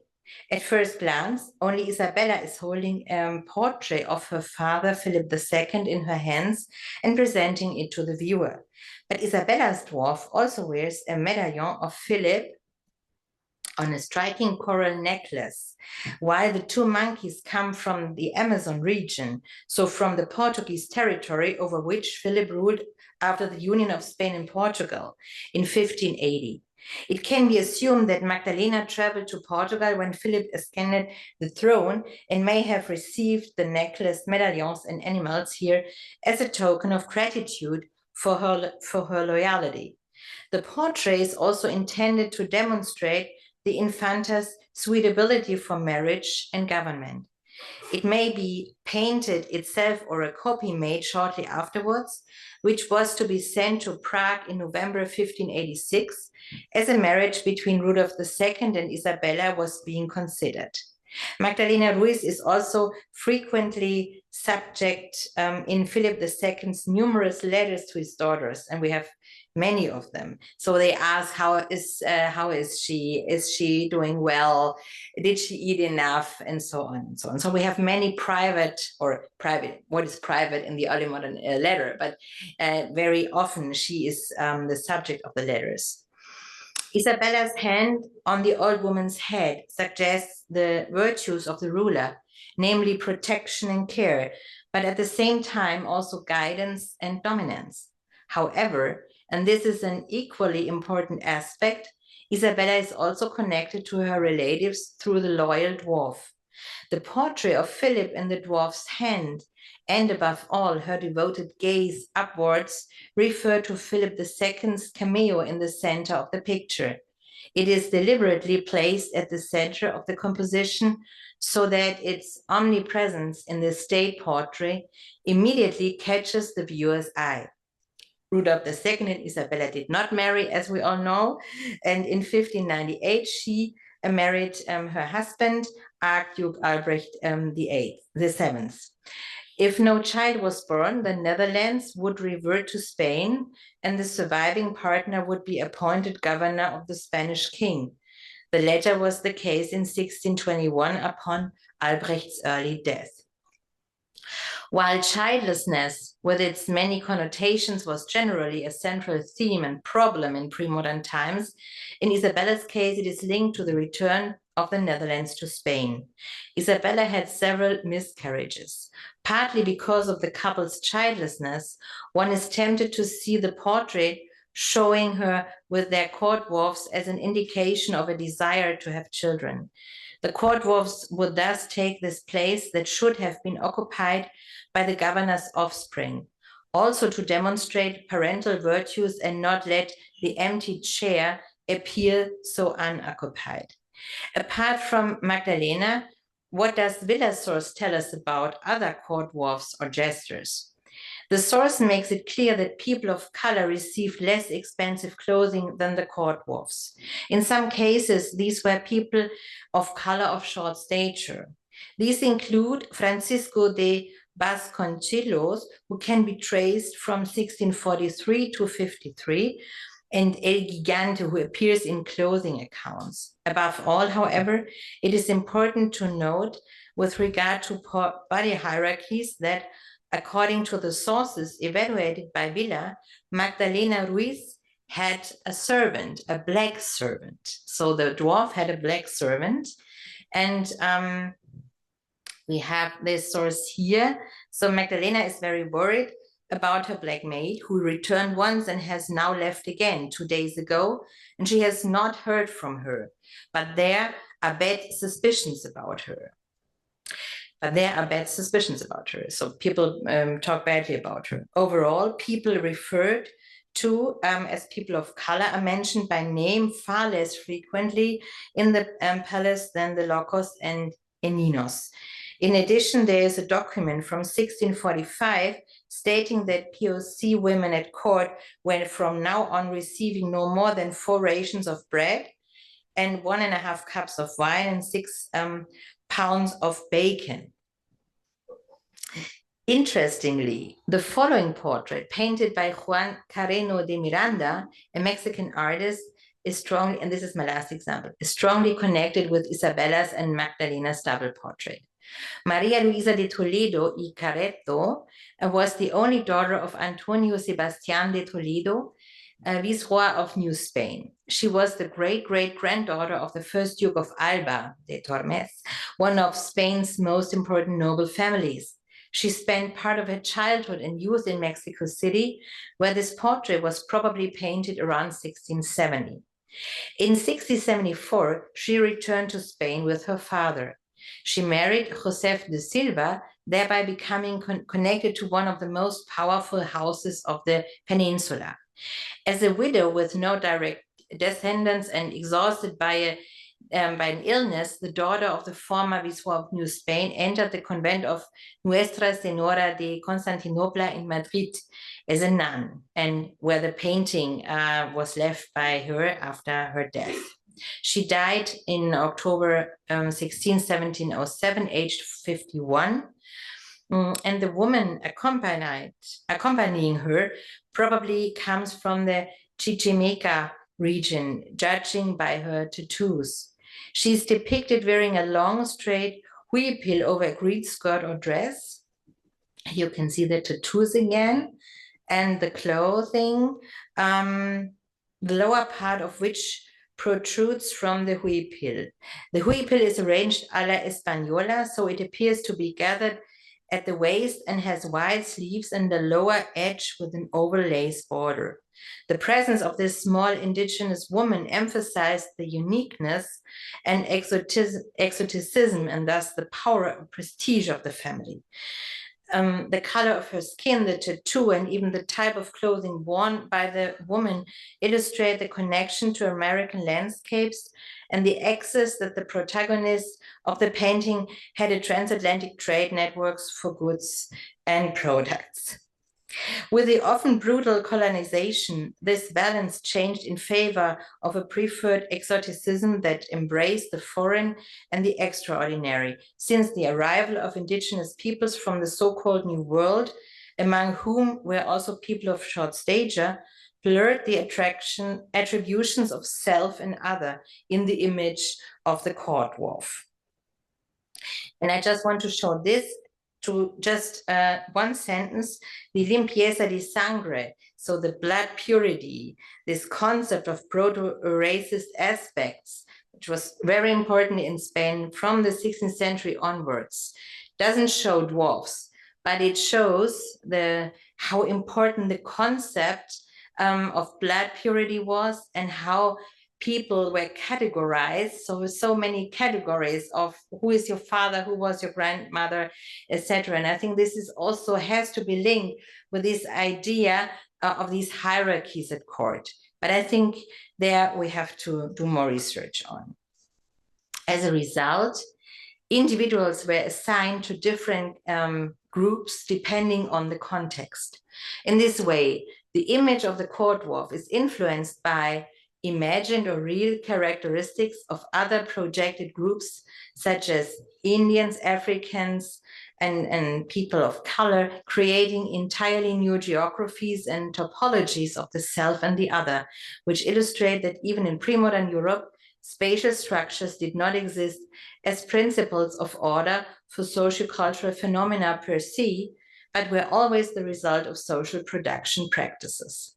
At first glance, only Isabella is holding a portrait of her father, Philip II, in her hands and presenting it to the viewer. But Isabella's dwarf also wears a medallion of Philip on a striking coral necklace, while the two monkeys come from the Amazon region, so from the Portuguese territory over which Philip ruled after the union of Spain and Portugal in 1580. It can be assumed that Magdalena traveled to Portugal when Philip ascended the throne and may have received the necklace, medallions, and animals here as a token of gratitude for her loyalty. The portrait is also intended to demonstrate the Infanta's suitability for marriage and government. It may be painted itself or a copy made shortly afterwards, which was to be sent to Prague in November 1586, as a marriage between Rudolf II and Isabella was being considered. Magdalena Ruiz is also frequently subject in Philip II's numerous letters to his daughters, and we have many of them. So they ask, how is she? Is she doing well? Did she eat enough? And so on and so on. So we have many private, what is private in the early modern letter, but very often she is the subject of the letters. Isabella's hand on the old woman's head suggests the virtues of the ruler, namely protection and care, but at the same time also guidance and dominance. However, and this is an equally important aspect, Isabella is also connected to her relatives through the loyal dwarf. The portrait of Philip in the dwarf's hand, and above all, her devoted gaze upwards, refer to Philip II's cameo in the center of the picture. It is deliberately placed at the center of the composition so that its omnipresence in the state portrait immediately catches the viewer's eye. Rudolf II and Isabella did not marry, as we all know, and in 1598 she married her husband, Archduke Albrecht the Seventh. If no child was born, the Netherlands would revert to Spain, and the surviving partner would be appointed governor of the Spanish king. The latter was the case in 1621 upon Albrecht's early death. While childlessness, with its many connotations, was generally a central theme and problem in pre-modern times, in Isabella's case, it is linked to the return of the Netherlands to Spain. Isabella had several miscarriages. Partly because of the couple's childlessness, one is tempted to see the portrait showing her with their court dwarfs as an indication of a desire to have children. The court dwarfs would thus take this place that should have been occupied by the governor's offspring, also to demonstrate parental virtues and not let the empty chair appear so unoccupied. Apart from Magdalena, what does Villa source tell us about other court dwarfs or jesters? The source makes it clear that people of color received less expensive clothing than the court dwarfs. In some cases, these were people of color of short stature. These include Francisco de Vasconcelos, who can be traced from 1643 to 53, and El Gigante, who appears in clothing accounts. Above all, however, it is important to note with regard to body hierarchies that, according to the sources evaluated by Villa, Magdalena Ruiz had a servant, a black servant. So the dwarf had a black servant, and we have this source here. So Magdalena is very worried about her black maid, who returned once and has now left again 2 days ago, and she has not heard from her. But there are bad suspicions about her. So people talk badly about her. Overall, people referred to as people of color are mentioned by name far less frequently in the palace than the Locos and Eninos. In addition, there is a document from 1645 stating that POC women at court were from now on receiving no more than 4 rations of bread and 1.5 cups of wine and 6 pounds of bacon. Interestingly, the following portrait, painted by Juan Carreno de Miranda, a Mexican artist, is strongly, and this is my last example, is strongly connected with Isabella's and Magdalena's double portrait. Maria Luisa de Toledo y Careto was the only daughter of Antonio Sebastián de Toledo, Viceroy of New Spain. She was the great-great-granddaughter of the first Duke of Alba de Tormes, one of Spain's most important noble families. She spent part of her childhood and youth in Mexico City, where this portrait was probably painted around 1670. In 1674, she returned to Spain with her father. She married Josef de Silva, thereby becoming connected to one of the most powerful houses of the peninsula. As a widow with no direct descendants and exhausted by an illness, the daughter of the former Viceroy of New Spain entered the convent of Nuestra Señora de Constantinopla in Madrid as a nun, and where the painting was left by her after her death. She died in October 1707, aged 51. And the woman accompanying her probably comes from the Chichimeca region, judging by her tattoos. She's depicted wearing a long, straight huipil over a green skirt or dress. You can see the tattoos again, and the clothing, the lower part of which protrudes from the huipil. The huipil is arranged a la Española, so it appears to be gathered at the waist and has wide sleeves and the lower edge with an oval lace border. The presence of this small indigenous woman emphasized the uniqueness and exoticism and thus the power and prestige of the family. The color of her skin, the tattoo, and even the type of clothing worn by the woman illustrate the connection to American landscapes and the access that the protagonist of the painting had to transatlantic trade networks for goods and products. With the often brutal colonization, this balance changed in favor of a preferred exoticism that embraced the foreign and the extraordinary, since the arrival of indigenous peoples from the so-called New World, among whom were also people of short stature, blurred the attributions of self and other in the image of the court dwarf. And I just want to show this to just one sentence, the limpieza de sangre, so the blood purity, this concept of proto-racist aspects, which was very important in Spain from the 16th century onwards, doesn't show dwarfs, but it shows how important the concept of blood purity was and how people were categorized. So many categories of who is your father, who was your grandmother, etc. And I think this is also has to be linked with this idea of these hierarchies at court. But I think there we have to do more research on. As a result, individuals were assigned to different groups depending on the context. In this way, the image of the court dwarf is influenced by imagined or real characteristics of other projected groups, such as Indians, Africans, and people of color, creating entirely new geographies and topologies of the self and the other, which illustrate that even in pre-modern Europe, spatial structures did not exist as principles of order for sociocultural phenomena per se, but were always the result of social production practices.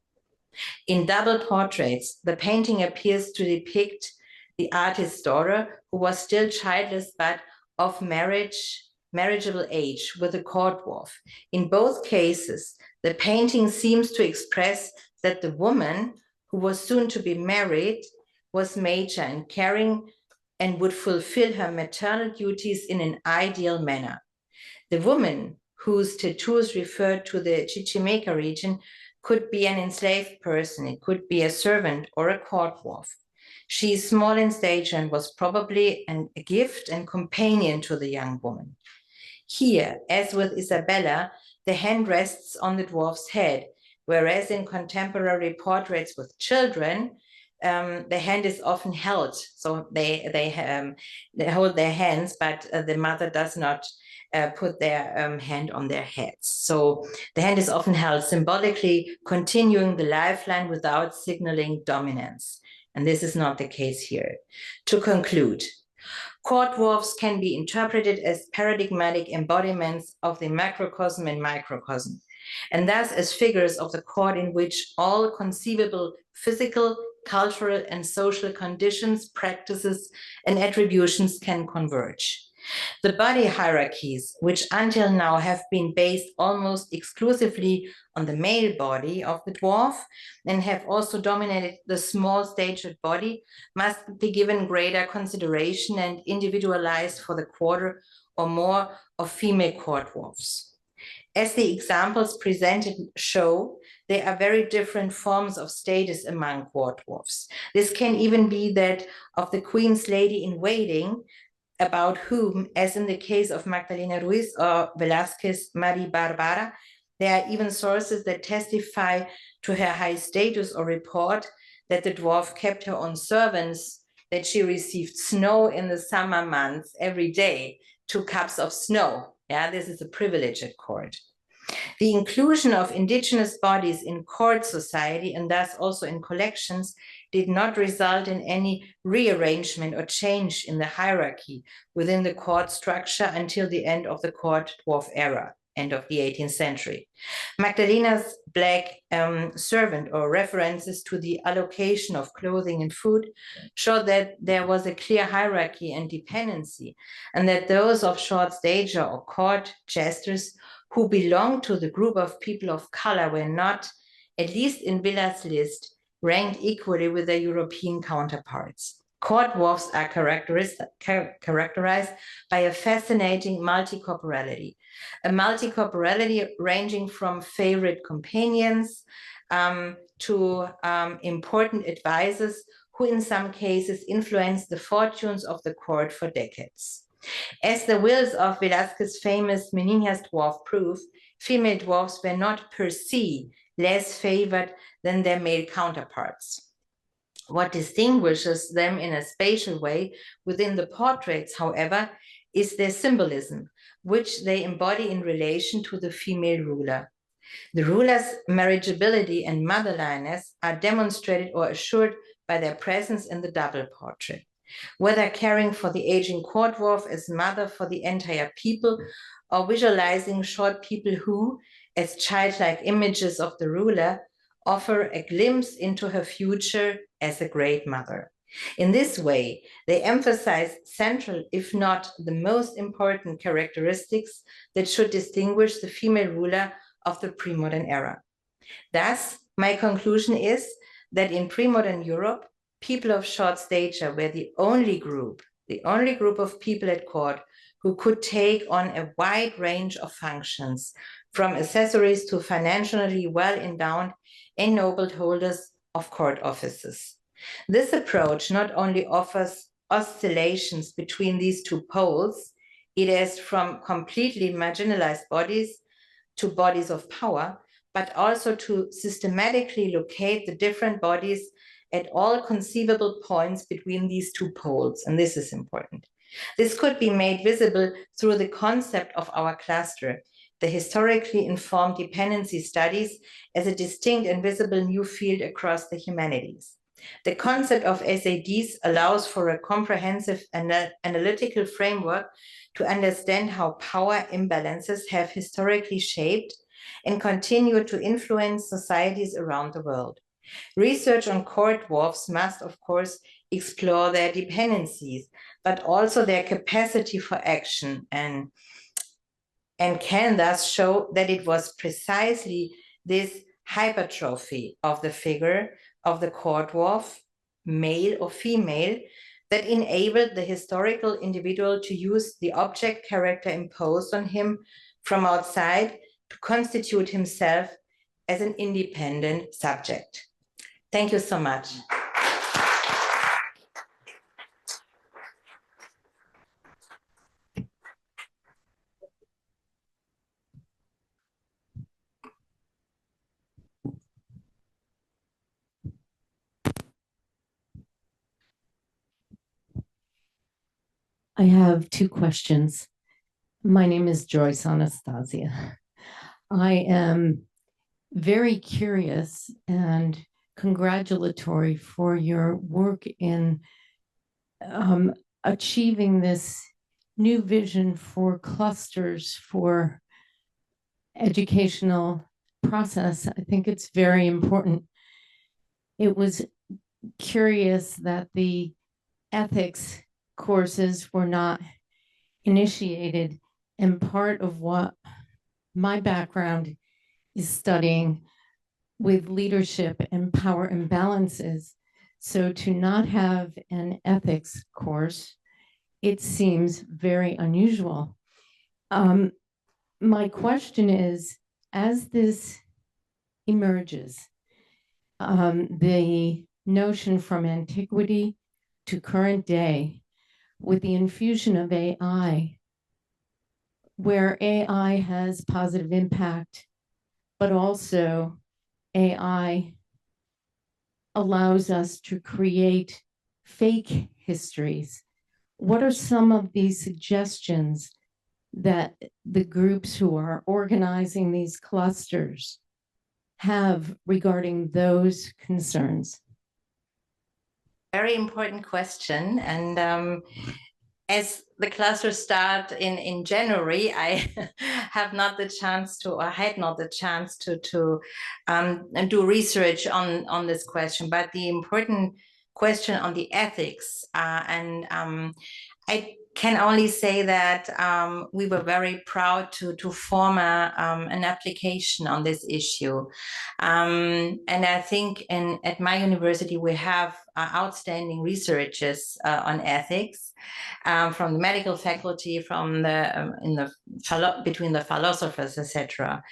In double portraits, the painting appears to depict the artist's daughter, who was still childless but of marriageable age, with a court dwarf. In both cases, the painting seems to express that the woman, who was soon to be married, was mature and caring and would fulfill her maternal duties in an ideal manner. The woman, whose tattoos referred to the Chichimeca region, could be an enslaved person, it could be a servant or a court dwarf. She is small in stature and was probably a gift and companion to the young woman. Here, as with Isabella, the hand rests on the dwarf's head, whereas in contemporary portraits with children, the hand is often held. So they hold their hands, but the mother does not put their hand on their heads. So the hand is often held, symbolically continuing the lifeline without signaling dominance. and this is not the case here. To conclude, court dwarfs can be interpreted as paradigmatic embodiments of the macrocosm and microcosm, and thus as figures of the court in which all conceivable physical, cultural, and social conditions, practices, and attributions can converge. The body hierarchies, which until now have been based almost exclusively on the male body of the dwarf and have also dominated the small-statured body, must be given greater consideration and individualized for the quarter or more of female court dwarfs. As the examples presented show, there are very different forms of status among court dwarfs. This can even be that of the Queen's lady in waiting, about whom, as in the case of Magdalena Ruiz or Velázquez María Bárbara, there are even sources that testify to her high status or report that the dwarf kept her own servants, that she received snow in the summer months every day, 2 cups of snow. Yeah, this is a privilege at court. The inclusion of indigenous bodies in court society and thus also in collections did not result in any rearrangement or change in the hierarchy within the court structure until the end of the court dwarf era, end of the 18th century. Magdalena's black servant or references to the allocation of clothing and food show that there was a clear hierarchy and dependency, and that those of short stature or court jesters who belonged to the group of people of color were not, at least in Villa's list, ranked equally with their European counterparts. Court dwarfs are characterized by a fascinating multicorporality, a multicorporality ranging from favorite companions to important advisors who in some cases influenced the fortunes of the court for decades. As the wills of Velázquez's famous Meninas dwarf prove, female dwarfs were not per se less favored than their male counterparts. What distinguishes them in a spatial way within the portraits, however, is their symbolism, which they embody in relation to the female ruler. The ruler's marriageability and motherliness are demonstrated or assured by their presence in the double portrait. Whether caring for the aging court dwarf as mother for the entire people, or visualizing short people who, as childlike images of the ruler, offer a glimpse into her future as a great mother. In this way, they emphasize central, if not the most important characteristics that should distinguish the female ruler of the pre-modern era. Thus, my conclusion is that in pre-modern Europe, people of short stature were the only group of people at court who could take on a wide range of functions, from accessories to financially well-endowed, ennobled holders of court offices. This approach not only offers oscillations between these 2 poles, it is from completely marginalized bodies to bodies of power, but also to systematically locate the different bodies at all conceivable points between these 2 poles, and this is important. This could be made visible through the concept of our cluster, the historically informed dependency studies, as a distinct and visible new field across the humanities. The concept of SADs allows for a comprehensive analytical framework to understand how power imbalances have historically shaped and continue to influence societies around the world. Research on court dwarfs must, of course, explore their dependencies, but also their capacity for action, and can thus show that it was precisely this hypertrophy of the figure of the court dwarf, male or female, that enabled the historical individual to use the object character imposed on him from outside to constitute himself as an independent subject. Thank you so much. I have 2 questions. My name is Joyce Anastasia. I am very curious and congratulatory for your work in achieving this new vision for clusters for educational process. I think it's very important. It was curious that the ethics courses were not initiated, and part of what my background is studying with leadership and power imbalances. So to not have an ethics course, it seems very unusual. My question is, as this emerges, the notion from antiquity to current day, with the infusion of AI, where AI has positive impact, but also AI allows us to create fake histories. What are some of these suggestions that the groups who are organizing these clusters have regarding those concerns? Very important question. And as the clusters start in January, I have not the chance to, or had not the chance to do research on this question. But the important question on the ethics, and I can only say that we were very proud to form an application on this issue. And I think at my university, we have outstanding researchers on ethics from the medical faculty, from between the philosophers, etc.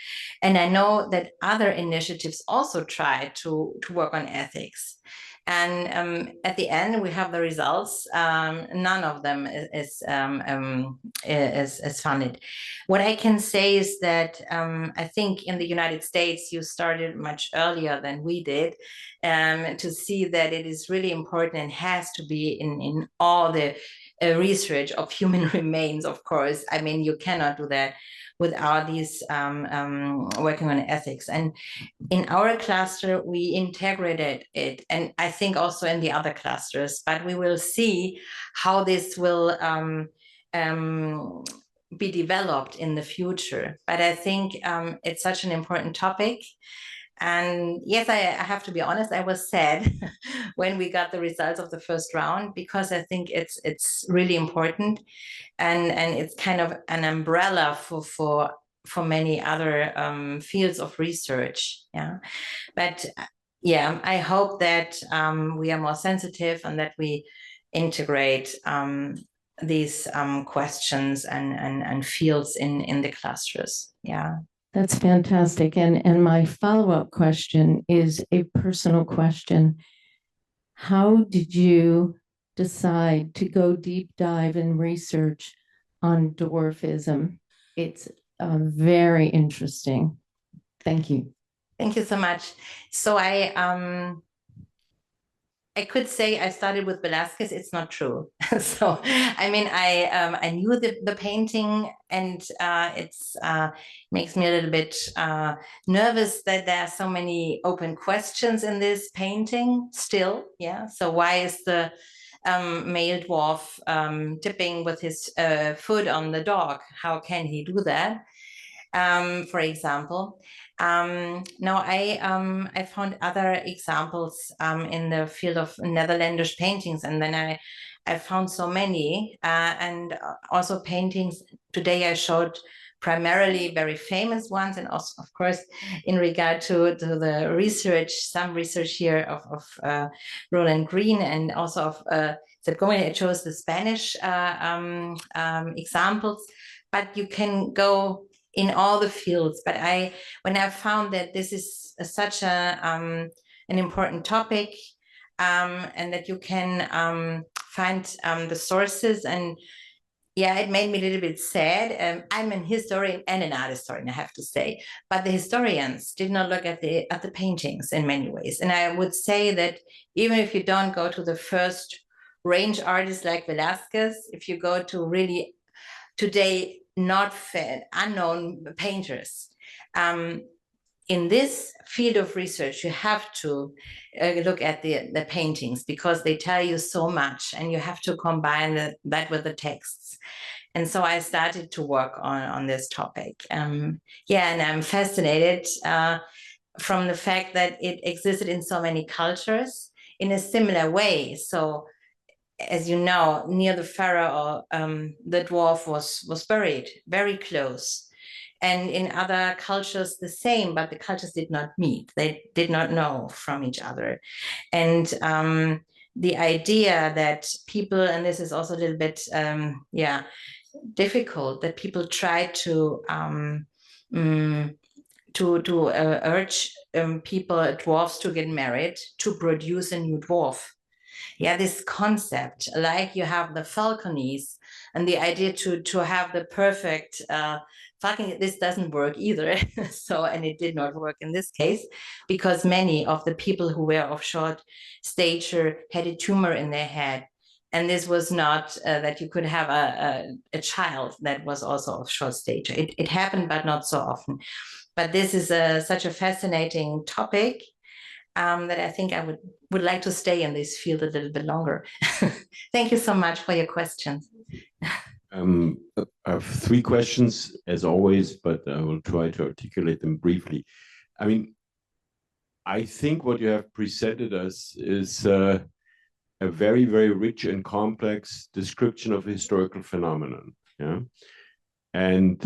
And I know that other initiatives also try to work on ethics. And at the end, we have the results. None of them is funded. What I can say is that I think in the United States, you started much earlier than we did to see that it is really important and has to be in all the research of human remains, of course. I mean, you cannot do that without these working on ethics. And in our cluster, we integrated it, and I think also in the other clusters, but we will see how this will be developed in the future. But I think it's such an important topic. And yes, I have to be honest, I was sad when we got the results of the first round, because I think it's really important, and it's kind of an umbrella for many other fields of research. Yeah, but yeah, I hope that we are more sensitive and that we integrate these questions and fields in the clusters. Yeah. That's fantastic. And my follow-up question is a personal question. How did you decide to go deep dive in research on dwarfism? It's very interesting. Thank you. Thank you so much. So I could say I started with Velázquez. It's not true. So I mean, I knew the painting, and it's makes me a little bit nervous that there are so many open questions in this painting still. Yeah. So why is the male dwarf tipping with his foot on the dog? How can he do that? For example. Now I found other examples in the field of Netherlandish paintings, and then I found so many, and also paintings. Today I showed primarily very famous ones, and also, of course, in regard to the research, some research here of Roland Green, and also of Sepp Gomez. It shows the Spanish examples, but you can go in all the fields. But when I found that this is such an important topic, and that you can find the sources, and yeah, it made me a little bit sad. I'm an historian and an art historian, I have to say, but the historians did not look at the paintings in many ways. And I would say that even if you don't go to the first range artists like Velázquez, if you go to really today not unknown painters, in this field of research, you have to look at the paintings because they tell you so much, and you have to combine that with the texts. And so I started to work on this topic. Yeah, and I'm fascinated from the fact that it existed in so many cultures in a similar way. So, as you know, near the pharaoh, the dwarf was buried very close. And in other cultures, the same, but the cultures did not meet. They did not know from each other. And the idea that people, and this is also a little bit, yeah, difficult, that people try to urge people, dwarfs, to get married to produce a new dwarf. Yeah, this concept, like you have the falconies, and the idea to have the perfect falcon, this doesn't work either. So, and it did not work in this case, because many of the people who were of short stature had a tumor in their head. And this was not that you could have a child that was also of short stature. It happened, but not so often. But this is such a fascinating topic that I think I would like to stay in this field a little bit longer. Thank you so much for your questions. I have three questions, as always, but I will try to articulate them briefly. I mean, I think what you have presented us is a very, very rich and complex description of a historical phenomenon. Yeah. And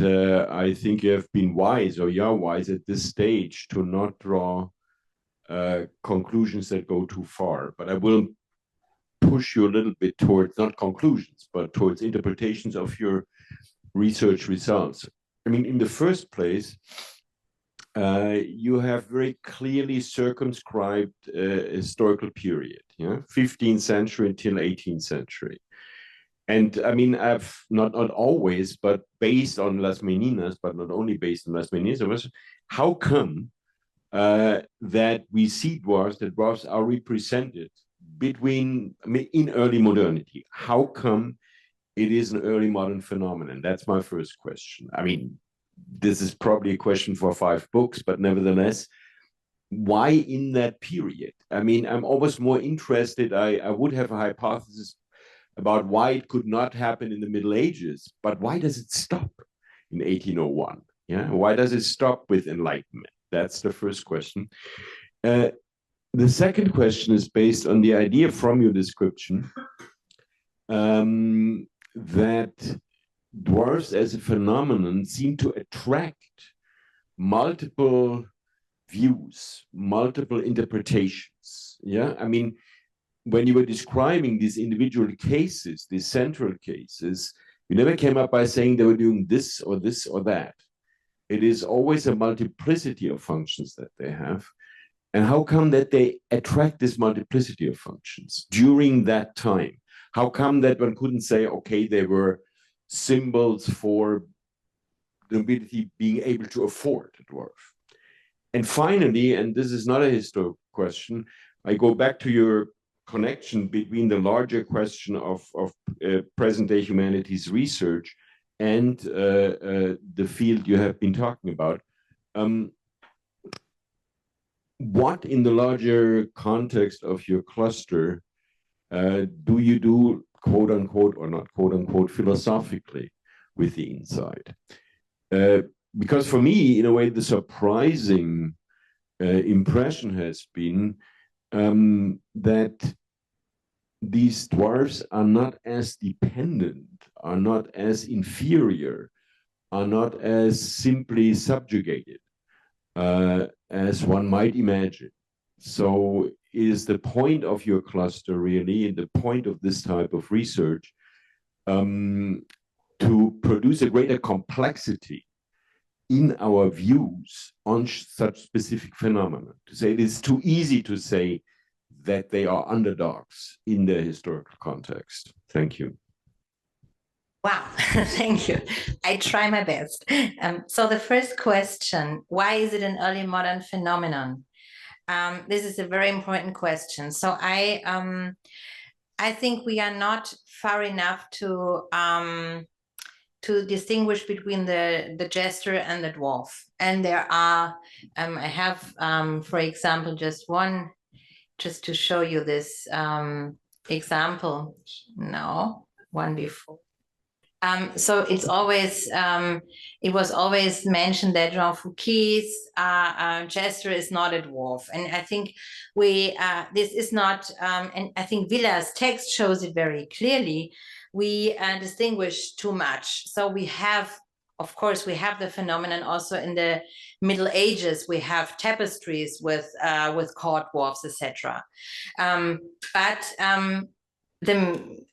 I think you have been wise, or you're wise at this stage, to not draw conclusions that go too far. But I will push you a little bit towards, not conclusions, but towards interpretations of your research results. I mean, in the first place, you have very clearly circumscribed historical period, 15th century until 18th century. And I mean, I've not always, but based on Las Meninas, but not only based on Las Meninas, how come that we see dwarfs, that dwarfs are represented in early modernity? How come it is an early modern phenomenon? That's my first question. I mean, this is probably a question for 5 books, but nevertheless, why in that period? I mean, I'm always more interested. I would have a hypothesis about why it could not happen in the Middle Ages, but why does it stop in 1801? Yeah, why does it stop with Enlightenment? That's the first question. The second question is based on the idea from your description that dwarfs as a phenomenon seem to attract multiple views, multiple interpretations. Yeah, I mean, when you were describing these individual cases, these central cases, you never came up by saying they were doing this or this or that. It is always a multiplicity of functions that they have. And how come that they attract this multiplicity of functions during that time? How come that one couldn't say, okay, they were symbols for the nobility being able to afford a dwarf? And finally, and this is not a historical question, I go back to your connection between the larger question of present-day humanities research and the field you have been talking about. What in the larger context of your cluster do you do, quote unquote, or not quote unquote, philosophically with the insight? Because for me, in a way, the surprising impression has been that these dwarfs are not as dependent, are not as inferior, are not as simply subjugated as one might imagine. So is the point of your cluster really, the point of this type of research, to produce a greater complexity in our views on such specific phenomena? To say it is too easy to say that they are underdogs in their historical context. Thank you. Wow, thank you. I try my best. So the first question, why is it an early modern phenomenon? This is a very important question. So I think we are not far enough to to distinguish between the jester and the dwarf. And there are, I have, for example, just one, just to show you this example. No, one before. So it's always, it was always mentioned that Jean Fouquet's jester is not a dwarf. And I think this is not, and I think Villa's text shows it very clearly. We distinguish too much. So we have, of course, we have the phenomenon also in the Middle Ages. We have tapestries with court dwarfs, etc. The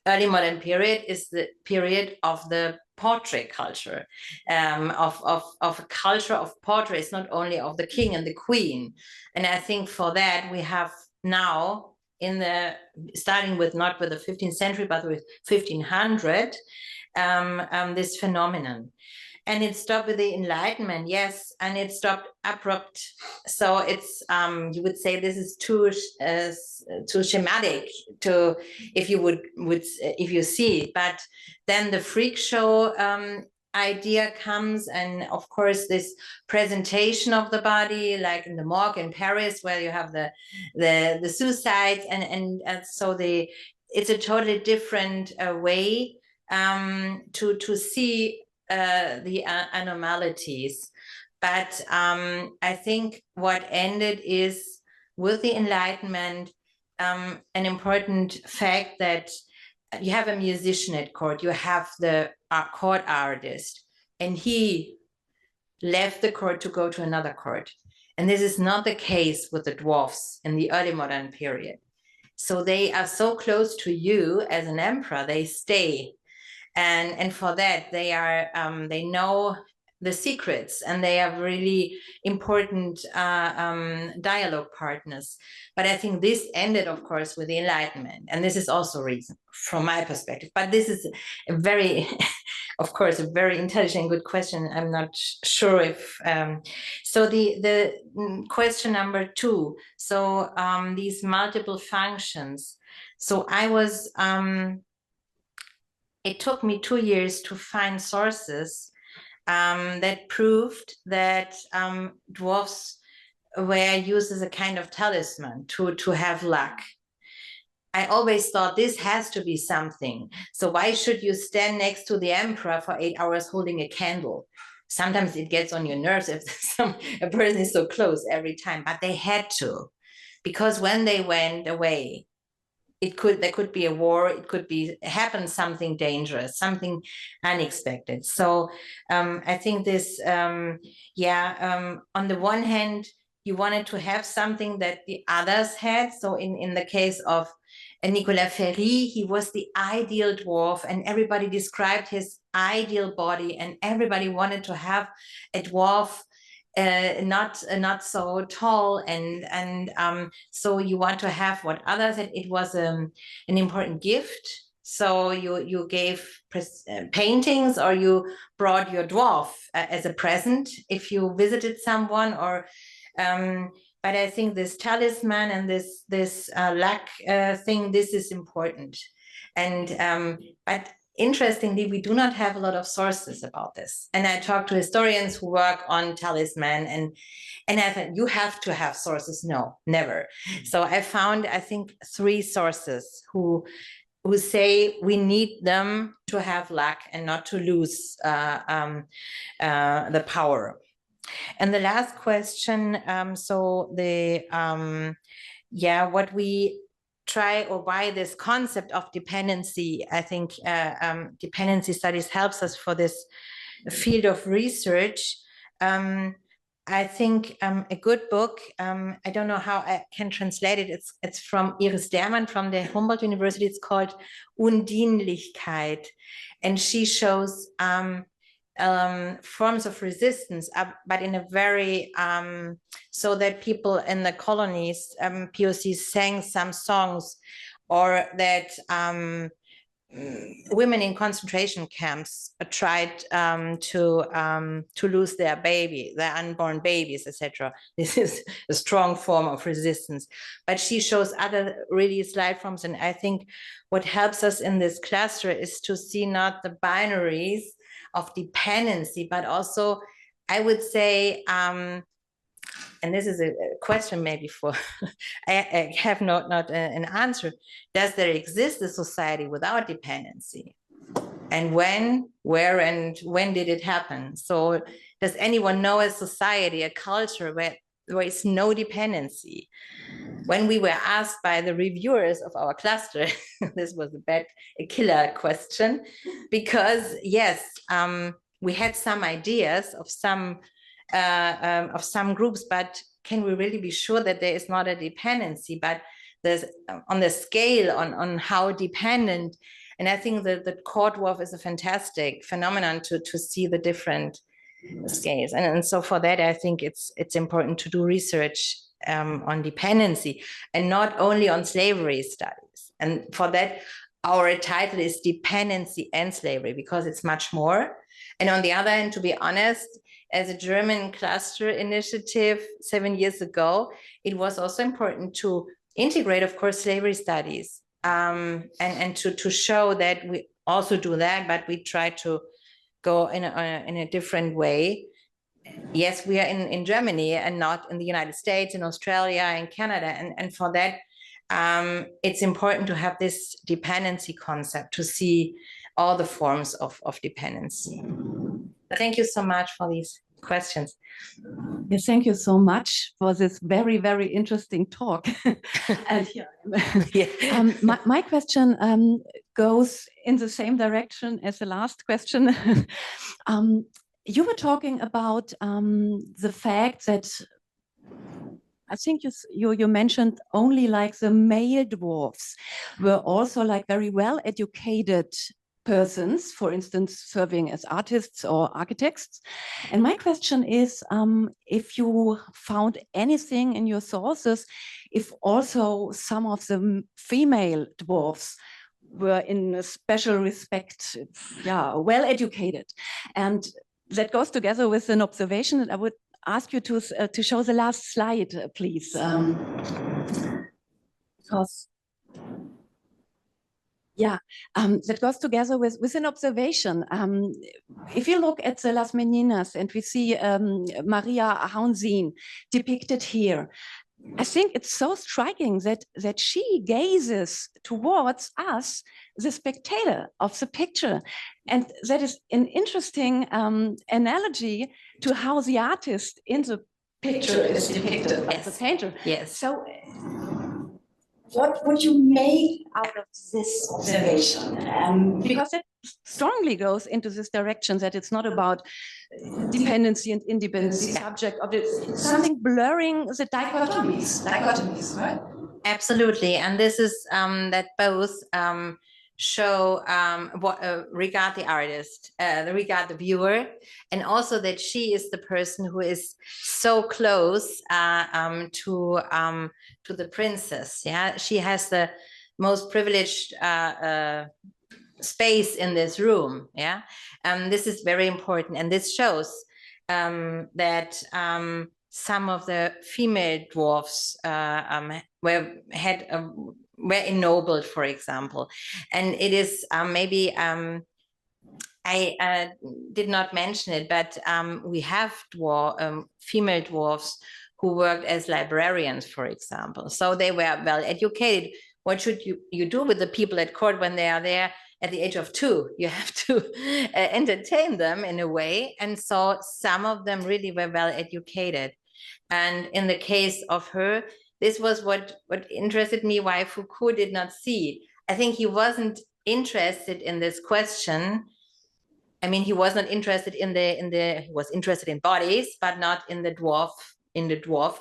early modern period is the period of the portrait culture, of a culture of portraits, not only of the king and the queen. And I think for that we have now, starting with not with the 15th century, but with 1500, this phenomenon. And it stopped with the Enlightenment, yes, and it stopped abrupt. So it's, you would say this is too schematic to, if you see it. But then the freak show idea comes, and of course this presentation of the body, like in the morgue in Paris, where you have the suicides, and so it's a totally different way to see the anomalies. But I think what ended is, with the Enlightenment, an important fact that you have a musician at court, you have the court artist, and he left the court to go to another court. And this is not the case with the dwarfs in the early modern period. So they are so close to you as an emperor, they stay. And for that, they are they know the secrets, and they are really important dialogue partners. But I think this ended, of course, with the Enlightenment, and this is also a reason from my perspective. But this is a very, of course, a very intelligent, good question. I'm not sure if so. The question number 2. So these multiple functions. So I was. It took me 2 years to find sources that proved that dwarfs were used as a kind of talisman to have luck. I always thought this has to be something. So why should you stand next to the emperor for 8 hours holding a candle? Sometimes it gets on your nerves if a person is so close every time, but they had to, because when they went away, there could be a war, it could happen something dangerous, something unexpected. So I think this, on the one hand, you wanted to have something that the others had. So in the case of Nicolas Ferry, he was the ideal dwarf, and everybody described his ideal body, and everybody wanted to have a dwarf not so tall, and so you want to have what others had. It was an important gift. So you gave paintings, or you brought your dwarf as a present if you visited someone, or but I think this talisman and this luck thing, this is important. And but interestingly, we do not have a lot of sources about this. And I talked to historians who work on talisman, and I thought, you have to have sources. No, never. So I found, I think, 3 sources who say we need them to have luck and not to lose the power. And the last question, so what we try, or why this concept of dependency, I think dependency studies helps us for this field of research. I think a good book, I don't know how I can translate it, it's from Iris Derman from the Humboldt University. It's called Undienlichkeit, and she shows forms of resistance, but in a very so that people in the colonies, POCs, sang some songs, or that women in concentration camps tried to lose their baby, their unborn babies, etc. This is a strong form of resistance. But she shows other really life forms, and I think what helps us in this cluster is to see not the binaries of dependency, but also, I would say, and this is a question maybe for, I have not an answer. Does there exist a society without dependency? And when, where, and when did it happen? So does anyone know a society, a culture where there is no dependency? When we were asked by the reviewers of our cluster, this was a killer question, because yes, we had some ideas of some groups, but can we really be sure that there is not a dependency? But there's on the scale on how dependent, and I think that the cord dwarf is a fantastic phenomenon to see the different scales. And so for that, I think it's important to do research on dependency and not only on slavery studies. And for that, our title is Dependency and Slavery, because it's much more. And on the other hand, to be honest, as a German cluster initiative 7 years ago, it was also important to integrate, of course, slavery studies and to show that we also do that, but we try to go in a different way. Yes, we are in Germany and not in the United States, in Australia, and Canada. And for that, it's important to have this dependency concept, to see all the forms of dependency. Thank you so much for these questions. Yes, thank you so much for this very, very interesting talk. And Yeah. my question goes in the same direction as the last question. You were talking about the fact that I think you mentioned only like the male dwarfs were also like very well educated persons, for instance, serving as artists or architects. And my question is, if you found anything in your sources, if also some of the female dwarfs were in a special respect, well educated. And that goes together with an observation that I would ask you to show the last slide, please. Because that goes together with an observation. If you look at the Las Meninas and we see Maria Haunsien depicted here, I think it's so striking that she gazes towards us, the spectator of the picture. And that is an interesting analogy to how the artist in the picture is depicted by the painter. Yes. So what would you make out of this observation? Because it strongly goes into this direction that it's not about dependency and independency subject of it. It's something blurring the dichotomies, right? Absolutely. And this is that both show what regard the artist, regard the viewer, and also that she is the person who is so close to the princess. Yeah, she has the most privileged space in this room. Yeah, this is very important, and this shows that some of the female dwarfs were ennobled, for example. And it is maybe I did not mention it, but we have female dwarfs who worked as librarians, for example. So they were well educated. What should you do with the people at court when they are there at the age of 2? You have to entertain them in a way. And so some of them really were well educated. And in the case of her, this was what interested me, why Foucault did not see. I think he wasn't interested in this question. I mean, he was not interested he was interested in bodies, but not in the dwarf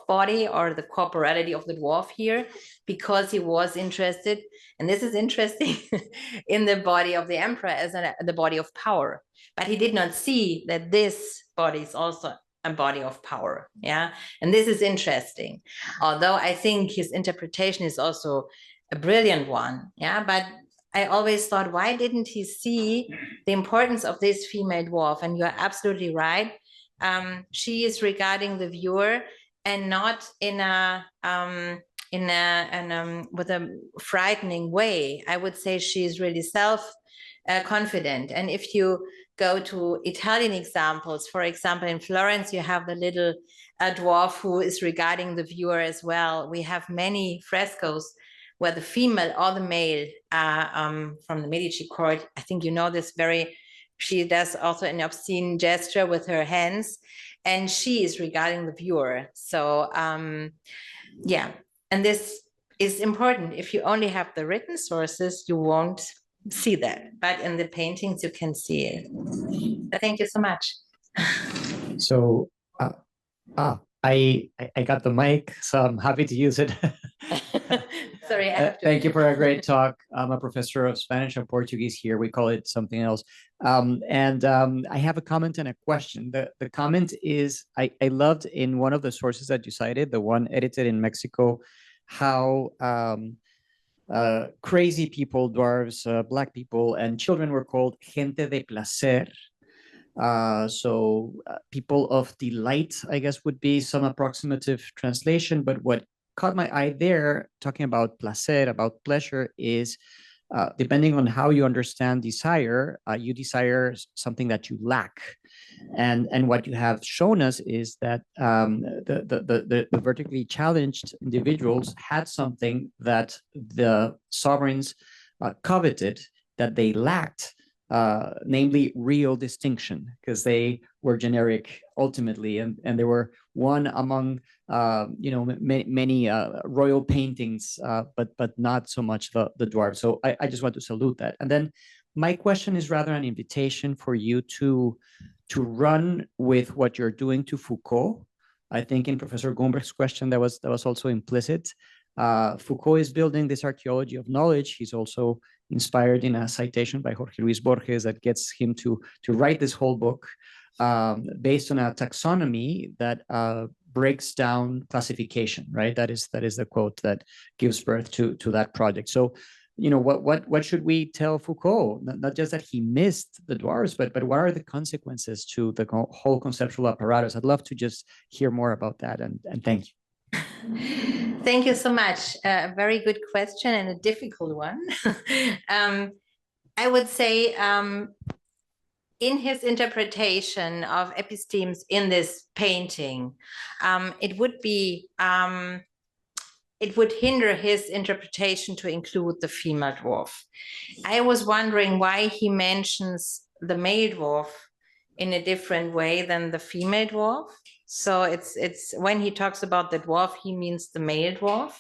body or the corporality of the dwarf here, because he was interested, and this is interesting, in the body of the emperor as the body of power. But he did not see that this body is also a body of power. Yeah, and this is interesting, although I think his interpretation is also a brilliant one. Yeah, but I always thought, why didn't he see the importance of this female dwarf? And you're absolutely right. She is regarding the viewer and not in a with a frightening way. I would say she's really self-confident. And if you go to Italian examples, for example, in Florence, you have the little dwarf who is regarding the viewer as well. We have many frescoes where the female or the male from the Medici court, I think you know this she does also an obscene gesture with her hands, and she is regarding the viewer. So yeah, and this is important. If you only have the written sources, you won't see that, but in the paintings you can see it. But thank you so much. So I got the mic, so I'm happy to use it. Sorry, I have to. Thank you for a great talk. I'm a professor of Spanish and Portuguese here. We call it something else. I have a comment and a question. The comment is, I loved in one of the sources that you cited, the one edited in Mexico, how crazy people, dwarves, black people, and children were called gente de placer. People of delight, I guess, would be some approximative translation. But what caught my eye there, talking about placer, about pleasure, is depending on how you understand desire, you desire something that you lack. And what you have shown us is that the vertically challenged individuals had something that the sovereigns coveted, that they lacked, namely real distinction, because they were generic ultimately, and they were one among many royal paintings, but not so much the dwarves. So I just want to salute that. And then my question is rather an invitation for you to run with what you're doing to Foucault. I think in Professor Gomberg's question that was also implicit. Foucault is building this archaeology of knowledge. He's also inspired in a citation by Jorge Luis Borges that gets him to write this whole book based on a taxonomy that breaks down classification, right? That is the quote that gives birth to that project. So, what should we tell Foucault? Not just that he missed the dwarves, but what are the consequences to the whole conceptual apparatus? I'd love to just hear more about that, and thank you. Thank you so much. A very good question and a difficult one. I would say in his interpretation of epistemes in this painting, it would hinder his interpretation to include the female dwarf. I was wondering why he mentions the male dwarf in a different way than the female dwarf. So it's when he talks about the dwarf, he means the male dwarf,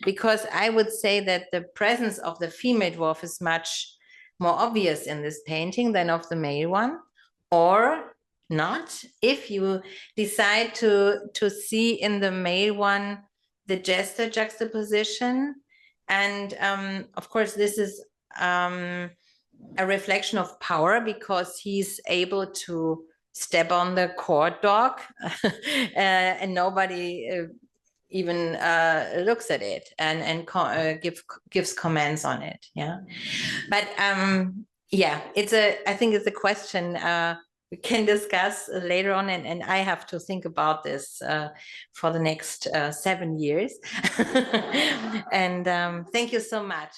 because I would say that the presence of the female dwarf is much more obvious in this painting than of the male one, or not. If you decide to see in the male one the gesture juxtaposition, and of course this is a reflection of power, because he's able to step on the court dog and nobody even looks at it and gives comments on it. Yeah, but yeah, I think it's a question we can discuss later on, and I have to think about this for the next 7 years. And thank you so much.